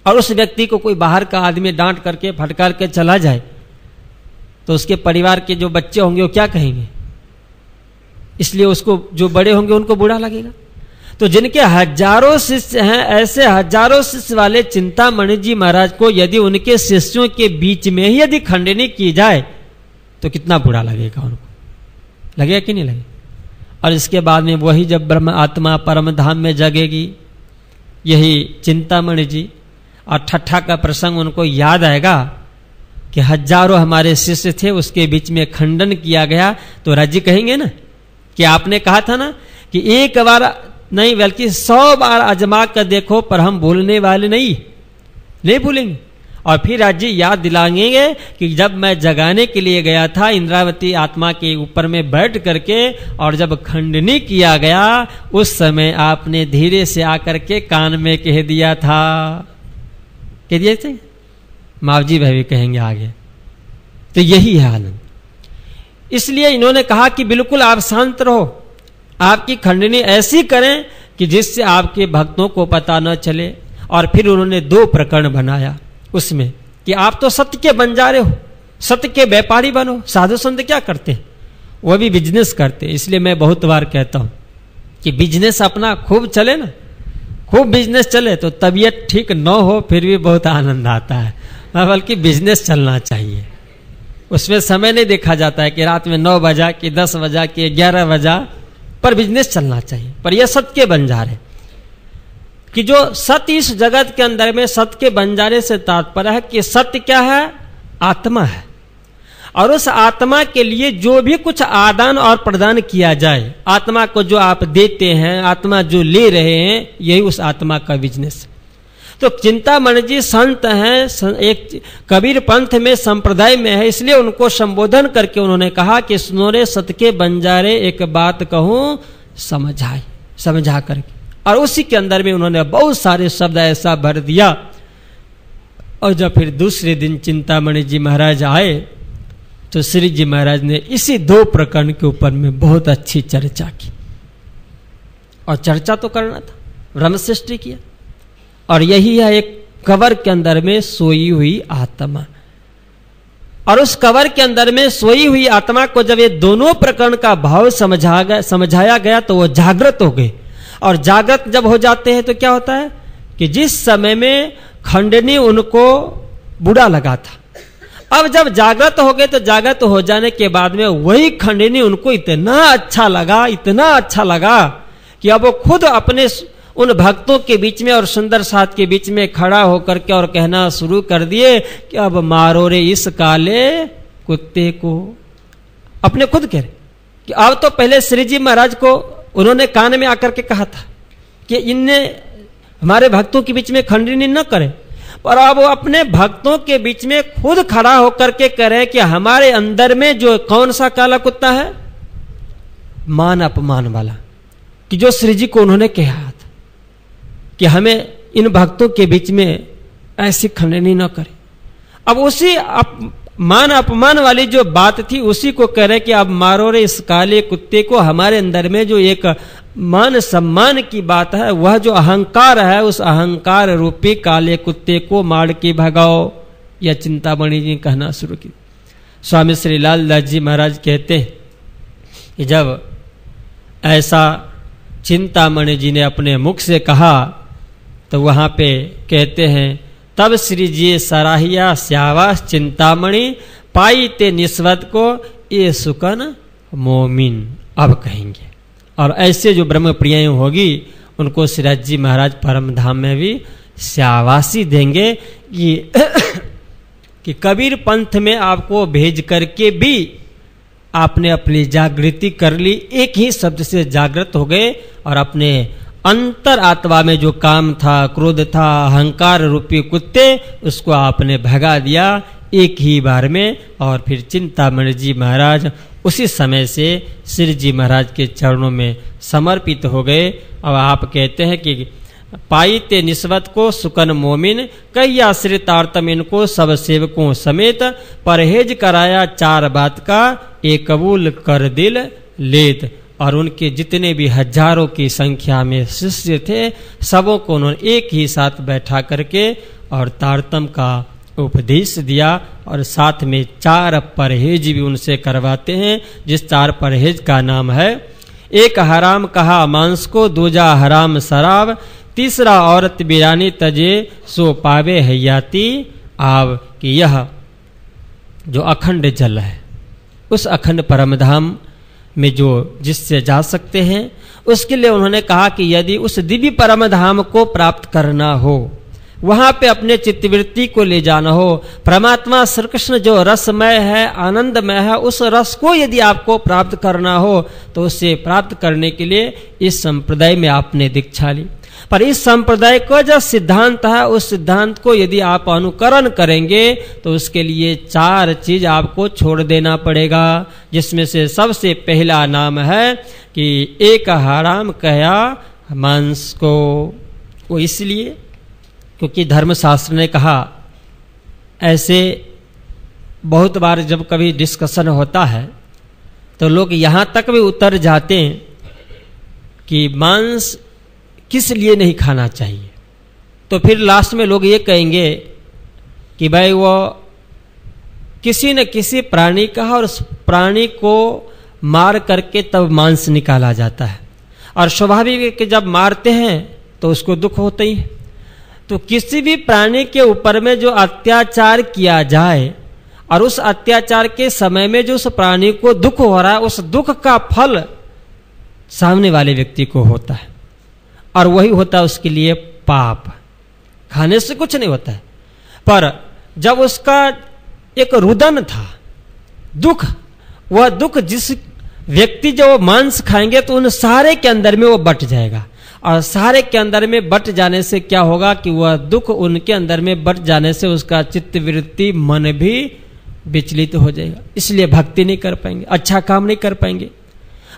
और उस व्यक्ति को कोई बाहर का आदमी डांट करके फटकार के चला जाए, तो उसके परिवार के जो बच्चे होंगे वो क्या कहेंगे? इसलिए उसको जो बड़े होंगे उनको बुरा लगेगा। तो जिनके हजारों शिष्य हैं, ऐसे हजारों शिष्य वाले चिंतामणि जी महाराज को यदि उनके शिष्यों के बीच में ही यदि खंडनी की जाए तो कितना बुरा लगेगा उनको, लगेगा कि नहीं लगेगा? और इसके बाद में वही जब ब्रह्म आत्मा परम धाम में जगेगी, यही चिंतामणि जी और ठट्ठा का प्रसंग उनको याद आएगा कि हजारों हमारे शिष्य थे, उसके बीच में खंडन किया गया, तो राजी कहेंगे ना कि आपने कहा था ना कि एक बार नहीं बल्कि 100 बार आजमा कर देखो, पर हम भूलने वाले नहीं भूलेंगे। और फिर आज जी याद दिलाएंगे कि जब मैं जगाने के लिए गया था इंद्रावती आत्मा के ऊपर में बैठ करके, और जब खंडनी किया गया उस समय आपने धीरे से आकर के कान में कह दिया था, कह दिए थे, मावजी भाई भी कहेंगे आगे। तो यही है आनंद। इसलिए इन्होंने कहा कि बिल्कुल आप शांत रहो, आपकी खंडनी ऐसी करें कि जिससे आपके भक्तों को पता न चले। और फिर उन्होंने 2 प्रकरण बनाया उसमें कि आप तो सत्य के बंजारे हो, सत्य के व्यापारी बनो। साधु संत क्या करते हैं? वो भी बिजनेस करते हैं। इसलिए मैं बहुत बार कहता हूं कि बिजनेस अपना खूब चले ना, खूब बिजनेस चले तो तबीयत ठीक न हो फिर भी बहुत आनंद आता है, बल्कि बिजनेस चलना चाहिए। उसमें समय नहीं देखा जाता है कि रात में 9 बजा कि 10 बजा कि 11 बजा, पर बिजनेस चलना चाहिए। पर यह सत्य के बंजारे कि जो सत्य इस जगत के अंदर में सत्य के बंजारे से तात्पर्य है कि सत्य क्या है? आत्मा है। और उस आत्मा के लिए जो भी कुछ आदान और प्रदान किया जाए, आत्मा को जो आप देते हैं, आत्मा जो ले रहे हैं, यही उस आत्मा का बिजनेस है। तो चिंतामणि जी संत हैं, एक कबीर पंथ में संप्रदाय में है, इसलिए उनको संबोधन करके उन्होंने कहा कि सुनो रे सत के बंजारे एक बात कहूं समझा करके। और उसी के अंदर में उन्होंने बहुत सारे शब्द ऐसा भर दिया। और जब फिर दूसरे दिन चिंतामणि जी महाराज आए तो श्री जी महाराज ने इसी 2 प्रकरण के ऊपर में बहुत अच्छी चर्चा की। और चर्चा तो करना था, ब्रह्म सृष्टि किया। और यही है एक कवर के अंदर में सोई हुई आत्मा। और उस कवर के अंदर में सोई हुई आत्मा को जब ये दोनों प्रकरण का भाव समझाया गया तो वो जागृत हो गए। और जागृत जब हो जाते हैं तो क्या होता है कि जिस समय में खंडनी उनको बुरा लगा था, अब जब जागृत हो गए तो जागृत हो जाने के बाद में वही खंडनी उनको इतना अच्छा लगा कि अब वो खुद अपने उन भक्तों के बीच में और सुंदर साथ के बीच में खड़ा होकर के और कहना शुरू कर दिए कि अब मारो रे इस काले कुत्ते को। अपने खुद कह रहे कि अब तो पहले श्री जी महाराज को उन्होंने कान में आकर के कहा था कि इनने हमारे भक्तों के बीच में खंडनी न करें, पर अब वो अपने भक्तों के बीच में खुद खड़ा होकर के कह रहे कि हमारे अंदर में जो कौन सा काला कुत्ता है, मान अपमान वाला, कि जो श्री जी को उन्होंने कहा था कि हमें इन भक्तों के बीच में ऐसी खंडनी न करें। अब उसी मान अपमान वाली जो बात थी उसी को कह रहे कि अब मारो रे इस काले कुत्ते को। हमारे अंदर में जो एक मान सम्मान की बात है, वह जो अहंकार है, उस अहंकार रूपी काले कुत्ते को मार के भगाओ। यह चिंतामणि जी कहना शुरू की। स्वामी श्री लालदास जी महाराज कहते हैं कि जब ऐसा चिंतामणि जी ने अपने मुख से कहा तो वहां पे कहते हैं तब श्री जी सराहिया श्यावास चिंतामणि पाई ते निस्वत को ये सुकन मोमिन। अब कहेंगे और ऐसे जो ब्रह्म प्रिय होगी उनको श्रीराज जी महाराज परम धाम में भी श्यावासी देंगे कि कबीर पंथ में आपको भेज करके भी आपने अपनी जागृति कर ली, एक ही शब्द से जागृत हो गए और अपने अंतर आत्मा में जो काम था, क्रोध था, अहंकार रूपी कुत्ते, उसको आपने भगा दिया एक ही बार में। और फिर चिंतामणि जी महाराज उसी समय से श्री जी महाराज के चरणों में समर्पित हो गए। और आप कहते हैं कि पाई ते निस्वत को सुकन मोमिन, कई आश्रितार्थम इनको सब सेवकों समेत, परहेज कराया चार बात का, एक कबूल कर दिल लेत। और उनके जितने भी हजारों की संख्या में शिष्य थे, सबों को उन्होंने एक ही साथ बैठा करके और तारतम का उपदेश दिया। और साथ में चार परहेज भी उनसे करवाते हैं, जिस चार परहेज का नाम है, एक हराम कहा मांस को, दूजा हराम शराब, तीसरा औरत बिरानी तजे सो पावे हयाती आव। कि यह जो अखंड जल है, उस अखंड परमधाम में जो जिससे जा सकते हैं, उसके लिए उन्होंने कहा कि यदि उस दिव्य परमधाम को प्राप्त करना हो, वहां पे अपने चित्तवृत्ति को ले जाना हो, परमात्मा श्री कृष्ण जो रसमय है, आनंदमय है, उस रस को यदि आपको प्राप्त करना हो तो उसे प्राप्त करने के लिए इस संप्रदाय में आपने दीक्षा ली। पर इस संप्रदाय का जो सिद्धांत है, उस सिद्धांत को यदि आप अनुकरण करेंगे तो उसके लिए चार चीज आपको छोड़ देना पड़ेगा, जिसमें से सबसे पहला नाम है कि एक हराम कहा मांस को। वो इसलिए क्योंकि धर्मशास्त्र ने कहा, ऐसे बहुत बार जब कभी डिस्कशन होता है तो लोग यहां तक भी उतर जाते हैं कि मांस किस लिए नहीं खाना चाहिए। तो फिर लास्ट में लोग ये कहेंगे कि भाई वो किसी न किसी प्राणी का, और उस प्राणी को मार करके तब मांस निकाला जाता है, और स्वाभाविक है कि जब मारते हैं तो उसको दुख होता ही है। तो किसी भी प्राणी के ऊपर में जो अत्याचार किया जाए और उस अत्याचार के समय में जो उस प्राणी को दुख हो रहा है, उस दुख का फल सामने वाले व्यक्ति को होता है, और वही होता है उसके लिए पाप। खाने से कुछ नहीं होता है, पर जब उसका एक रुदन था, दुख, वह दुख जिस व्यक्ति जो मांस खाएंगे तो उन सारे के अंदर में वो बट जाएगा, और सारे के अंदर में बट जाने से क्या होगा कि वह दुख उनके अंदर में बट जाने से उसका चित्तवृत्ति, मन भी विचलित हो जाएगा। इसलिए भक्ति नहीं कर पाएंगे, अच्छा काम नहीं कर पाएंगे।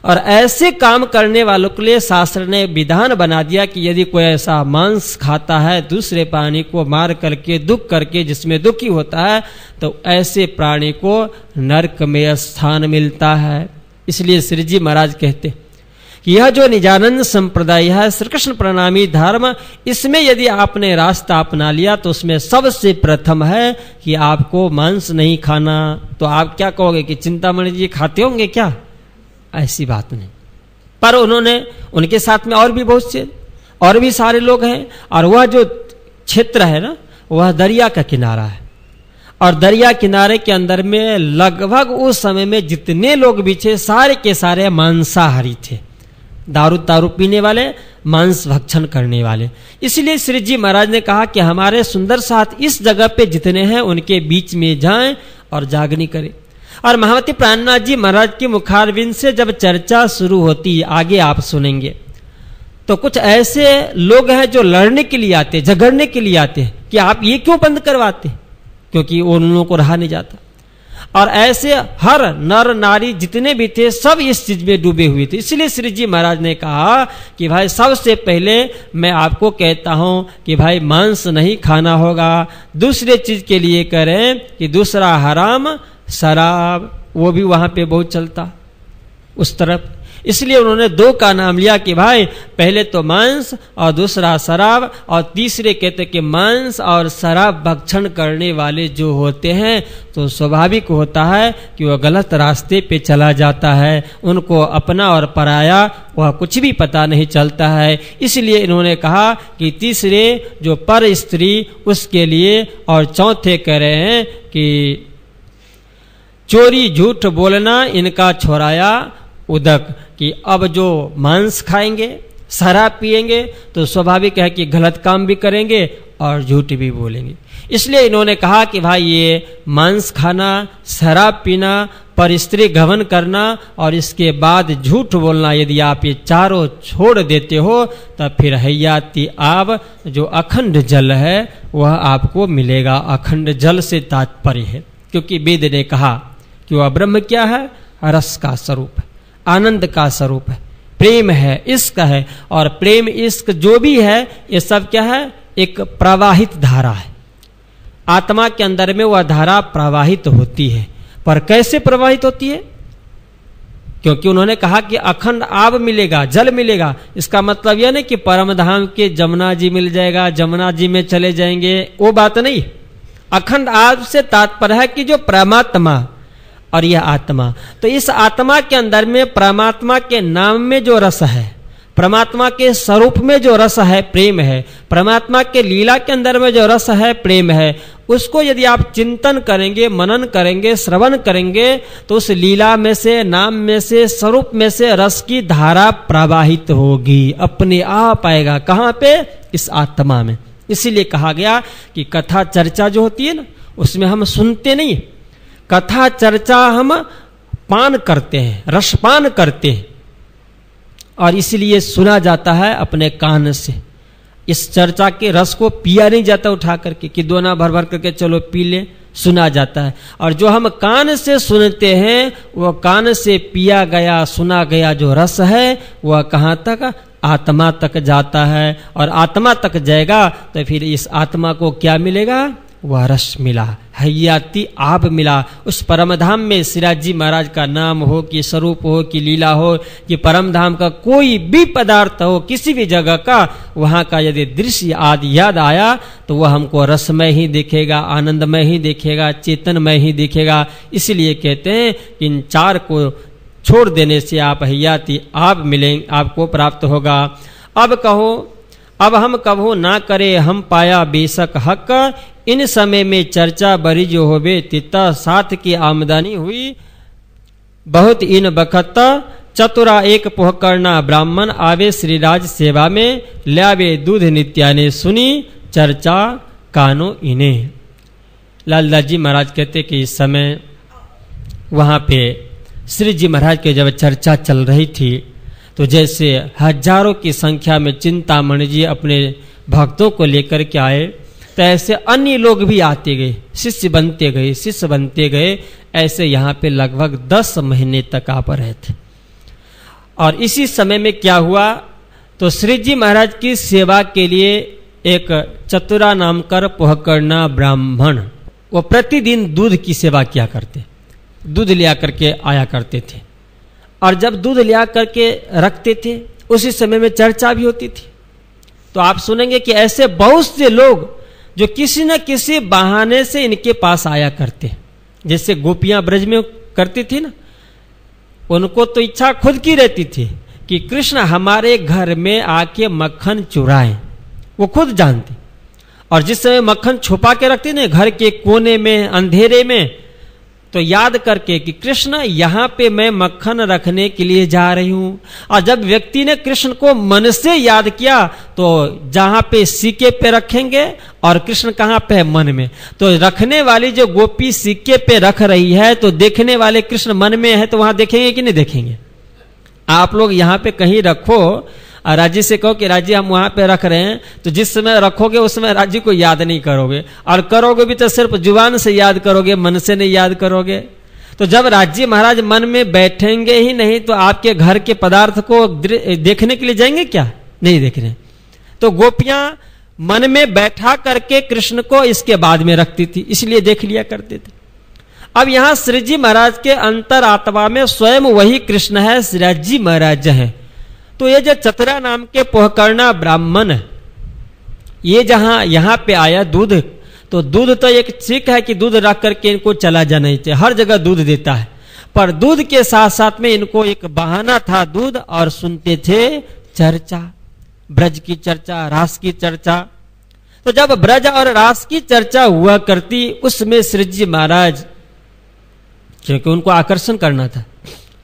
और ऐसे काम करने वालों के लिए शास्त्र ने विधान बना दिया कि यदि कोई ऐसा मांस खाता है, दूसरे प्राणी को मार करके, दुख करके, जिसमें दुखी होता है, तो ऐसे प्राणी को नरक में स्थान मिलता है। इसलिए श्री जी महाराज कहते कि यह जो निजानंद संप्रदाय है, श्री कृष्ण प्रणामी धर्म, इसमें यदि आपने रास्ता अपना लिया तो उसमें सबसे प्रथम है कि आपको मांस नहीं खाना। तो आप क्या कहोगे कि चिंतामणि जी खाते होंगे क्या? ऐसी बात नहीं। पर उन्होंने, उनके साथ में और भी बहुत से और भी सारे लोग हैं, और वह जो क्षेत्र है ना, वह दरिया का किनारा है, और दरिया किनारे के अंदर में लगभग उस समय में जितने लोग भी थे, सारे के सारे मांसाहारी थे। दारू पीने वाले, मांस भक्षण करने वाले। इसलिए श्री जी महाराज ने कहा कि हमारे सुंदर साथ इस जगह पे जितने हैं उनके बीच में जाएं और जागनी करें। और महामती प्राणनाथ जी महाराज के मुखारविंद से जब चर्चा शुरू होती है, आगे आप सुनेंगे, तो कुछ ऐसे लोग हैं जो लड़ने के लिए आते, झगड़ने के लिए आते हैं कि आप ये क्यों बंद करवाते, क्योंकि उन लोगों को रहा नहीं जाता। और ऐसे हर नर नारी जितने भी थे सब इस चीज में डूबे हुए थे। इसलिए श्री जी महाराज ने कहा कि भाई सबसे पहले मैं आपको कहता हूं कि भाई मांस नहीं खाना होगा। दूसरे चीज के लिए करें कि दूसरा हराम शराब, वो भी वहां पे बहुत चलता उस तरफ। इसलिए उन्होंने दो का नाम लिया कि भाई पहले तो मांस और दूसरा शराब, और तीसरे कहते कि मांस और शराब भक्षण करने वाले जो होते हैं तो स्वाभाविक होता है कि वह गलत रास्ते पे चला जाता है, उनको अपना और पराया वह कुछ भी पता नहीं चलता है। इसलिए इन्होंने कहा कि तीसरे जो पर स्त्री उसके लिए, और चौथे कह रहे हैं कि चोरी झूठ बोलना इनका छोड़ाया उदक, कि अब जो मांस खाएंगे, शराब पिएंगे तो स्वाभाविक है कि गलत काम भी करेंगे और झूठ भी बोलेंगे। इसलिए इन्होंने कहा कि भाई ये मांस खाना, शराब पीना, पर स्त्री गमन करना और इसके बाद झूठ बोलना, यदि आप ये चारों छोड़ देते हो तब फिर हयाती आब जो अखंड जल है वह आपको मिलेगा। अखंड जल से तात्पर्य है, क्योंकि वेद ने कहा कि वह ब्रह्म क्या है, रस का स्वरूप है, आनंद का स्वरूप है, प्रेम है, इश्क है। और प्रेम इश्क जो भी है ये सब क्या है, एक प्रवाहित धारा है। आत्मा के अंदर में वह धारा प्रवाहित होती है, पर कैसे प्रवाहित होती है, क्योंकि उन्होंने कहा कि अखंड आब मिलेगा, जल मिलेगा। इसका मतलब यह नहीं कि परम धाम के जमुना जी मिल जाएगा, जमुना जी में चले जाएंगे, वो बात नहीं। अखंड आब से तात्पर्य है कि जो परमात्मा और यह आत्मा, तो इस आत्मा के अंदर में परमात्मा के नाम में जो रस है, परमात्मा के स्वरूप में जो रस है प्रेम है, परमात्मा के लीला के अंदर में जो रस है प्रेम है, उसको यदि आप चिंतन करेंगे, मनन करेंगे, श्रवण करेंगे तो उस लीला में से, नाम में से, स्वरूप में से रस की धारा प्रवाहित होगी, अपने आप आएगा। कहाँ पे, इस आत्मा में। इसीलिए कहा गया कि कथा चर्चा जो होती है ना, उसमें हम सुनते नहीं, कथा चर्चा हम पान करते हैं, रसपान करते हैं, और इसलिए सुना जाता है अपने कान से। इस चर्चा के रस को पिया नहीं जाता उठा करके कि दोना भर भर करके चलो पी ले, सुना जाता है। और जो हम कान से सुनते हैं वह कान से पिया गया, सुना गया जो रस है वह कहाँ तक, आत्मा तक जाता है। और आत्मा तक जाएगा तो फिर इस आत्मा को क्या मिलेगा, वह रस मिला, हयाती आब मिला। उस परमधाम में सिराज जी महाराज का नाम हो कि स्वरूप हो कि लीला हो कि परमधाम का कोई भी पदार्थ हो, किसी भी जगह का, वहां का यदि दृश्य आदि याद आया तो वह हमको रसमय ही दिखेगा, आनंदमय ही दिखेगा, चेतनमय ही दिखेगा। इसलिए कहते हैं कि इन चार को छोड़ देने से आप हयाती आब मिलेंगे, आपको प्राप्त होगा। अब कहो, अब हम कभू ना करे हम पाया बेशक हक, इन समय में चर्चा बरी जो होवे तिता साथ की आमदनी हुई बहुत इन बखत, चतुरा एक पोह करना ब्राह्मण आवे श्रीराज सेवा में, ल्यावे दूध नित्याने सुनी चर्चा कानो इन्हें। लालदास जी महाराज कहते कि इस समय वहां पे श्री जी महाराज के जब चर्चा चल रही थी तो जैसे हजारों की संख्या में चिंतामणि जी अपने भक्तों को लेकर के आए, तो ऐसे अन्य लोग भी आते गए, शिष्य बनते गए, शिष्य बनते गए। ऐसे यहाँ पे लगभग 10 महीने तक आप रहे थे। और इसी समय में क्या हुआ, तो श्री जी महाराज की सेवा के लिए एक चतुरा नाम कर पोहकरना ब्राह्मण, वो प्रतिदिन दूध की सेवा किया करते, दूध लिया करके आया करते थे। और जब दूध लिया करके रखते थे उसी समय में चर्चा भी होती थी। तो आप सुनेंगे कि ऐसे बहुत से लोग जो किसी न किसी बहाने से इनके पास आया करते, जैसे गोपियां ब्रज में करती थी ना, उनको तो इच्छा खुद की रहती थी कि कृष्ण हमारे घर में आके मक्खन चुराएं, वो खुद जानती। और जिस समय मक्खन छुपा के रखती ना घर के कोने में, अंधेरे में, तो याद करके कि कृष्ण यहाँ पे मैं मक्खन रखने के लिए जा रही हूं। और जब व्यक्ति ने कृष्ण को मन से याद किया तो जहां पे सिक्के पे रखेंगे और कृष्ण कहां पे है, मन में। तो रखने वाली जो गोपी सिक्के पे रख रही है तो देखने वाले कृष्ण मन में है, तो वहां देखेंगे कि नहीं देखेंगे। आप लोग यहाँ पे कहीं रखो और राज्य से कहो कि राज्य हम वहां पे रख रहे हैं, तो जिस समय रखोगे उस समय राज्य को याद नहीं करोगे, और करोगे भी तो सिर्फ जुबान से याद करोगे, मन से नहीं याद करोगे। तो जब राज्य महाराज मन में बैठेंगे ही नहीं तो आपके घर के पदार्थ को देखने के लिए जाएंगे क्या? नहीं देखने। तो गोपियां मन में बैठा करके कृष्ण को इसके बाद में रखती थी, इसलिए देख लिया करते थे। अब यहां श्री जी महाराज के अंतर आत्मा में स्वयं वही कृष्ण है, श्री जी महाराज हैं। तो ये जो चतुरा नाम के पोहकर्णा ब्राह्मण, ये जहां यहां पे आया दूध, तो दूध तो एक ठीक है कि दूध रख करके इनको चला जाना ही चाहिए, हर जगह दूध देता है, पर दूध के साथ साथ में इनको एक बहाना था दूध, और सुनते थे चर्चा, ब्रज की चर्चा, रास की चर्चा। तो जब ब्रज और रास की चर्चा हुआ करती उसमें श्री जी महाराज, क्योंकि उनको आकर्षण करना था,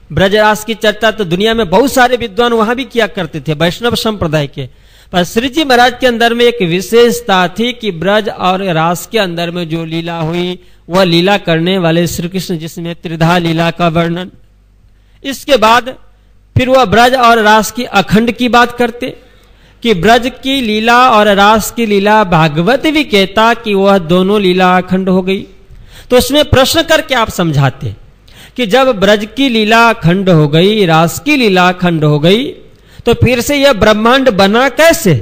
ब्रज रास की चर्चा तो दुनिया में बहुत सारे विद्वान वहां भी किया करते थे वैष्णव संप्रदाय के, पर श्री जी महाराज के अंदर में एक विशेषता थी कि ब्रज और रास के अंदर में जो लीला हुई वह लीला करने वाले श्री कृष्ण, जिसमें त्रिधा लीला का वर्णन। इसके बाद फिर वह ब्रज और रास की अखंड की बात करते कि ब्रज की लीला और रास की लीला, भागवत भी कहता कि वह दोनों लीला अखंड हो गई। तो उसमें प्रश्न करके आप समझाते कि जब ब्रज की लीला अखंड हो गई, रास की लीला अखंड हो गई, तो फिर से यह ब्रह्मांड बना कैसे?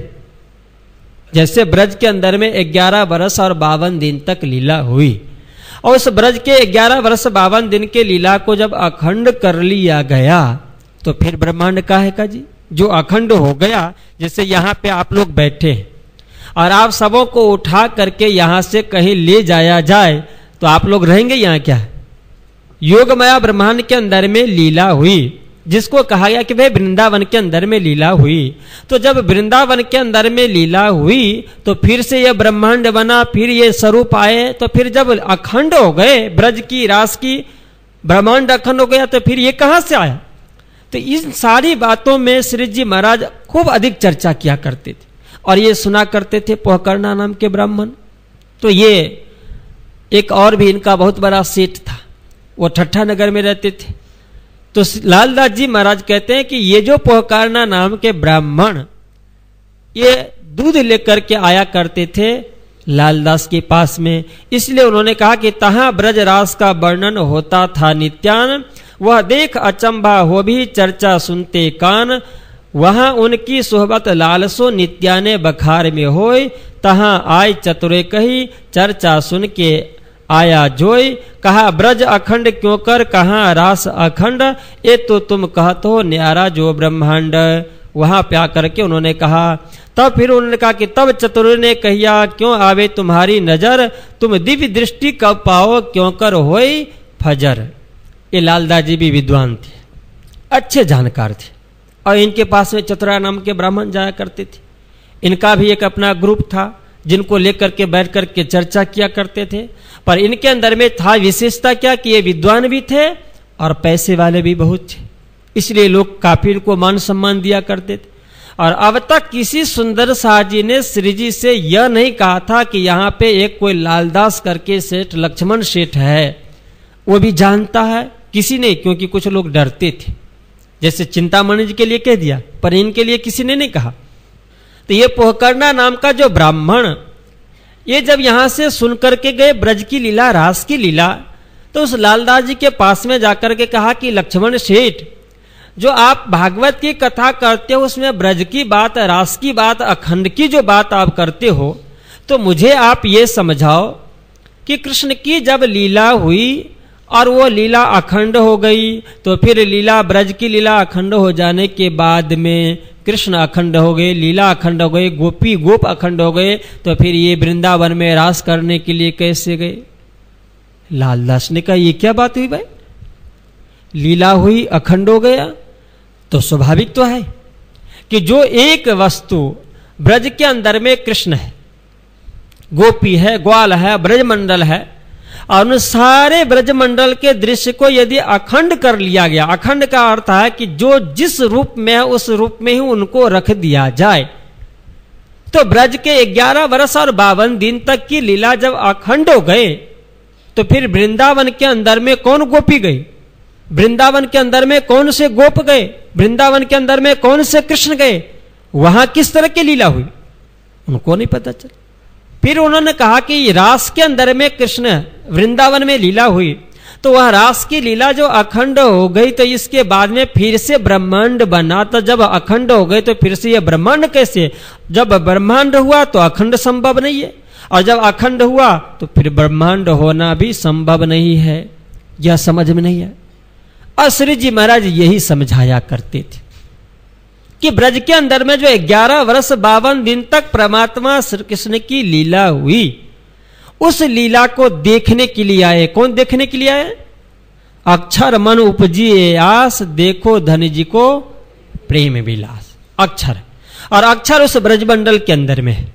जैसे ब्रज के अंदर में 11 वर्ष और 52 दिन तक लीला हुई, और उस ब्रज के 11 वर्ष 52 दिन के लीला को जब अखंड कर लिया गया तो फिर ब्रह्मांड काहे का जी, जो अखंड हो गया। जैसे यहाँ पे आप लोग बैठे और आप सबों को उठा करके यहां से कहीं ले जाया जाए तो आप लोग रहेंगे यहाँ क्या? योगमया ब्रह्मांड के अंदर में लीला हुई, जिसको कहा गया कि भाई वृंदावन के अंदर में लीला हुई। तो जब वृंदावन के अंदर में लीला हुई तो फिर से यह ब्रह्मांड बना, फिर ये स्वरूप आए, तो फिर जब अखंड हो गए, ब्रज की रास की ब्रह्मांड अखंड हो गया, तो फिर ये कहां से आया? तो इन सारी बातों में श्री जी महाराज खूब अधिक चर्चा किया करते थे और ये सुना करते थे पोहकर्णा नाम के ब्राह्मण। तो ये एक और भी इनका बहुत बड़ा सेठ था, वो ठट्ठा नगर में रहते थे। तो लालदास जी महाराज कहते हैं कि ये जो पोहकर्णा नाम के ब्राह्मण ये दूध लेकर के आया करते थे लालदास के पास में, इसलिए उन्होंने कहा कि तहां ब्रज रास का वर्णन होता था नित्यान, वह देख अचंभा हो भी चर्चा सुनते कान, वहां उनकी सोहबत लालसो नित्याने बखार में होय, तहां आय चतुरे कही चर्चा सुन के आया जोय, कहा ब्रज अखंड क्यों कर, कहा रास अखंड, ये तो तुम कहते हो न्यारा जो ब्रह्मांड। वहां पे आकर के उन्होंने कहा, तब फिर उन्होंने कहा कि तब चतुर ने कहिया क्यों आवे तुम्हारी नजर, तुम दिव्य दृष्टि कब पाओ क्यों कर होई फजर। ये लालदास जी भी विद्वान थे, अच्छे जानकार थे, और इनके पास में चतुरा नाम के ब्राह्मण जाया करते थे। इनका भी एक अपना ग्रुप था जिनको लेकर के बैठ कर के चर्चा किया करते थे, पर इनके अंदर में था विशेषता क्या कि ये विद्वान भी थे और पैसे वाले भी बहुत थे, इसलिए लोग काफी इनको मान सम्मान दिया करते थे। और अब तक किसी सुंदर शाह जी ने श्री जी से यह नहीं कहा था कि यहाँ पे एक कोई लालदास करके सेठ लक्ष्मण सेठ है, वो भी जानता है किसी ने, क्योंकि कुछ लोग डरते थे, जैसे चिंतामणि जी के लिए कह दिया, पर इनके लिए किसी ने नहीं कहा। तो ये पोहकर्णा नाम का जो ब्राह्मण, ये जब यहां से सुन करके गए ब्रज की लीला, रास की लीला, तो उस लालदास जी के पास में जाकर के कहा कि लक्ष्मण सेठ, जो आप भागवत की कथा करते हो उसमें ब्रज की बात, रास की बात, अखंड की जो बात आप करते हो, तो मुझे आप ये समझाओ कि कृष्ण की जब लीला हुई और वो लीला अखंड हो गई, तो फिर लीला ब्रज की लीला अखंड हो जाने के बाद में कृष्ण अखंड हो गए, लीला अखंड हो गए, गोपी गोप अखंड हो गए, तो फिर ये वृंदावन में रास करने के लिए कैसे गए? लालदास ने कहा ये क्या बात हुई भाई, लीला हुई अखंड हो गया, तो स्वाभाविक तो है कि जो एक वस्तु ब्रज के अंदर में कृष्ण है, गोपी है, ग्वाल है, ब्रजमंडल है, और उन सारे ब्रजमंडल के दृश्य को यदि अखंड कर लिया गया, अखंड का अर्थ है कि जो जिस रूप में है उस रूप में ही उनको रख दिया जाए, तो ब्रज के 11 वर्ष और 52 दिन तक की लीला जब अखंड हो गए, तो फिर वृंदावन के अंदर में कौन गोपी गई, वृंदावन के अंदर में कौन से गोप गए, वृंदावन के अंदर में कौन से कृष्ण गए, वहां किस तरह की लीला हुई, उनको नहीं पता चला। फिर उन्होंने कहा कि रास के अंदर में कृष्ण वृंदावन में लीला हुई, तो वह रास की लीला जो अखंड हो गई, तो इसके बाद में फिर से ब्रह्मांड बना। तो जब अखंड हो गए तो फिर से यह ब्रह्मांड कैसे, जब ब्रह्मांड हुआ तो अखंड संभव नहीं है, और जब अखंड हुआ तो फिर ब्रह्मांड होना भी संभव नहीं है। यह समझ में नहीं है। और श्री जी महाराज यही समझाया करते थे कि ब्रज के अंदर में जो 11 वर्ष 52 दिन तक परमात्मा श्री कृष्ण की लीला हुई, उस लीला को देखने के लिए आए। कौन देखने के लिए आए? अक्षर मन उपजिए आस, देखो धन जी को प्रेम विलास। अक्षर, और अक्षर उस ब्रजमंडल के अंदर में है।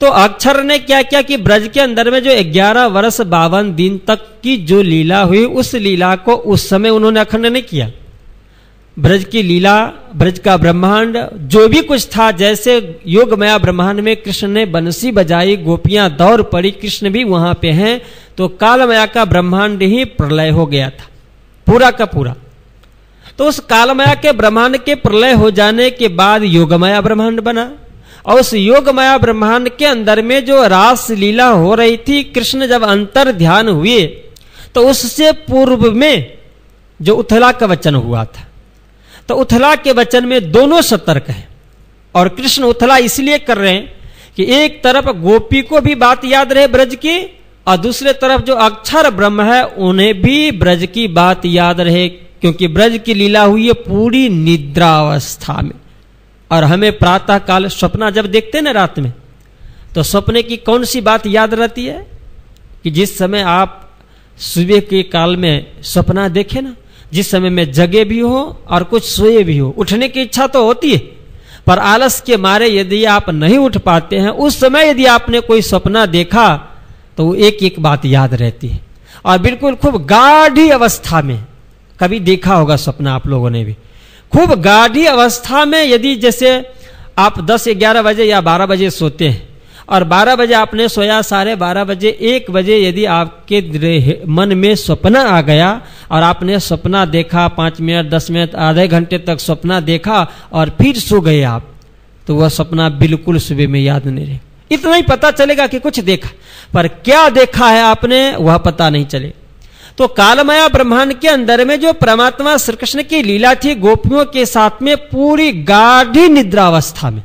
तो अक्षर ने क्या किया कि ब्रज के अंदर में जो 11 वर्ष 52 दिन तक की जो लीला हुई, उस लीला को उस समय उन्होंने अखंड नहीं किया। ब्रज की लीला, ब्रज का ब्रह्मांड जो भी कुछ था, जैसे योगमया ब्रह्मांड में कृष्ण ने बंसी बजाई, गोपियां दौड़ पड़ी, कृष्ण भी वहां पे हैं, तो कालमया का ब्रह्मांड ही प्रलय हो गया था पूरा का पूरा। तो उस कालमया के ब्रह्मांड के प्रलय हो जाने के बाद योगमया ब्रह्मांड बना, और उस योगमया ब्रह्मांड के अंदर में जो रास लीला हो रही थी, कृष्ण जब अंतर ध्यान हुए, तो उससे पूर्व में जो उथला का वचन हुआ था, तो उथला के वचन में दोनों सतर्क हैं। और कृष्ण उथला इसलिए कर रहे हैं कि एक तरफ गोपी को भी बात याद रहे ब्रज की, और दूसरे तरफ जो अक्षर ब्रह्म है उन्हें भी ब्रज की बात याद रहे, क्योंकि ब्रज की लीला हुई है पूरी निद्रावस्था में। और हमें प्रातः काल स्वप्न जब देखते हैं ना रात में, तो सपने की कौन सी बात याद रहती है कि जिस समय आप सुबह के काल में सपना देखे ना, जिस समय में जगे भी हो और कुछ सोए भी हो, उठने की इच्छा तो होती है, पर आलस के मारे यदि आप नहीं उठ पाते हैं, उस समय यदि आपने कोई सपना देखा तो वो एक एक बात याद रहती है। और बिल्कुल खूब गाढ़ी अवस्था में, कभी देखा होगा सपना आप लोगों ने भी, खूब गाढ़ी अवस्था में यदि जैसे आप 10-11 बजे या 12 बजे सोते हैं, और 12 बजे आपने सोया, 12:30 बजे 1 बजे यदि आपके मन में सपना आ गया और आपने सपना देखा, 5 मिनट 10 मिनट आधे घंटे तक सपना देखा और फिर सो गए आप, तो वह सपना बिल्कुल सुबह में याद नहीं रहे। इतना ही पता चलेगा कि कुछ देखा, पर क्या देखा है आपने वह पता नहीं चले। तो कालमया ब्रह्मांड के अंदर में जो परमात्मा श्री कृष्ण की लीला थी गोपियों के साथ में, पूरी गाढ़ी निद्रावस्था में,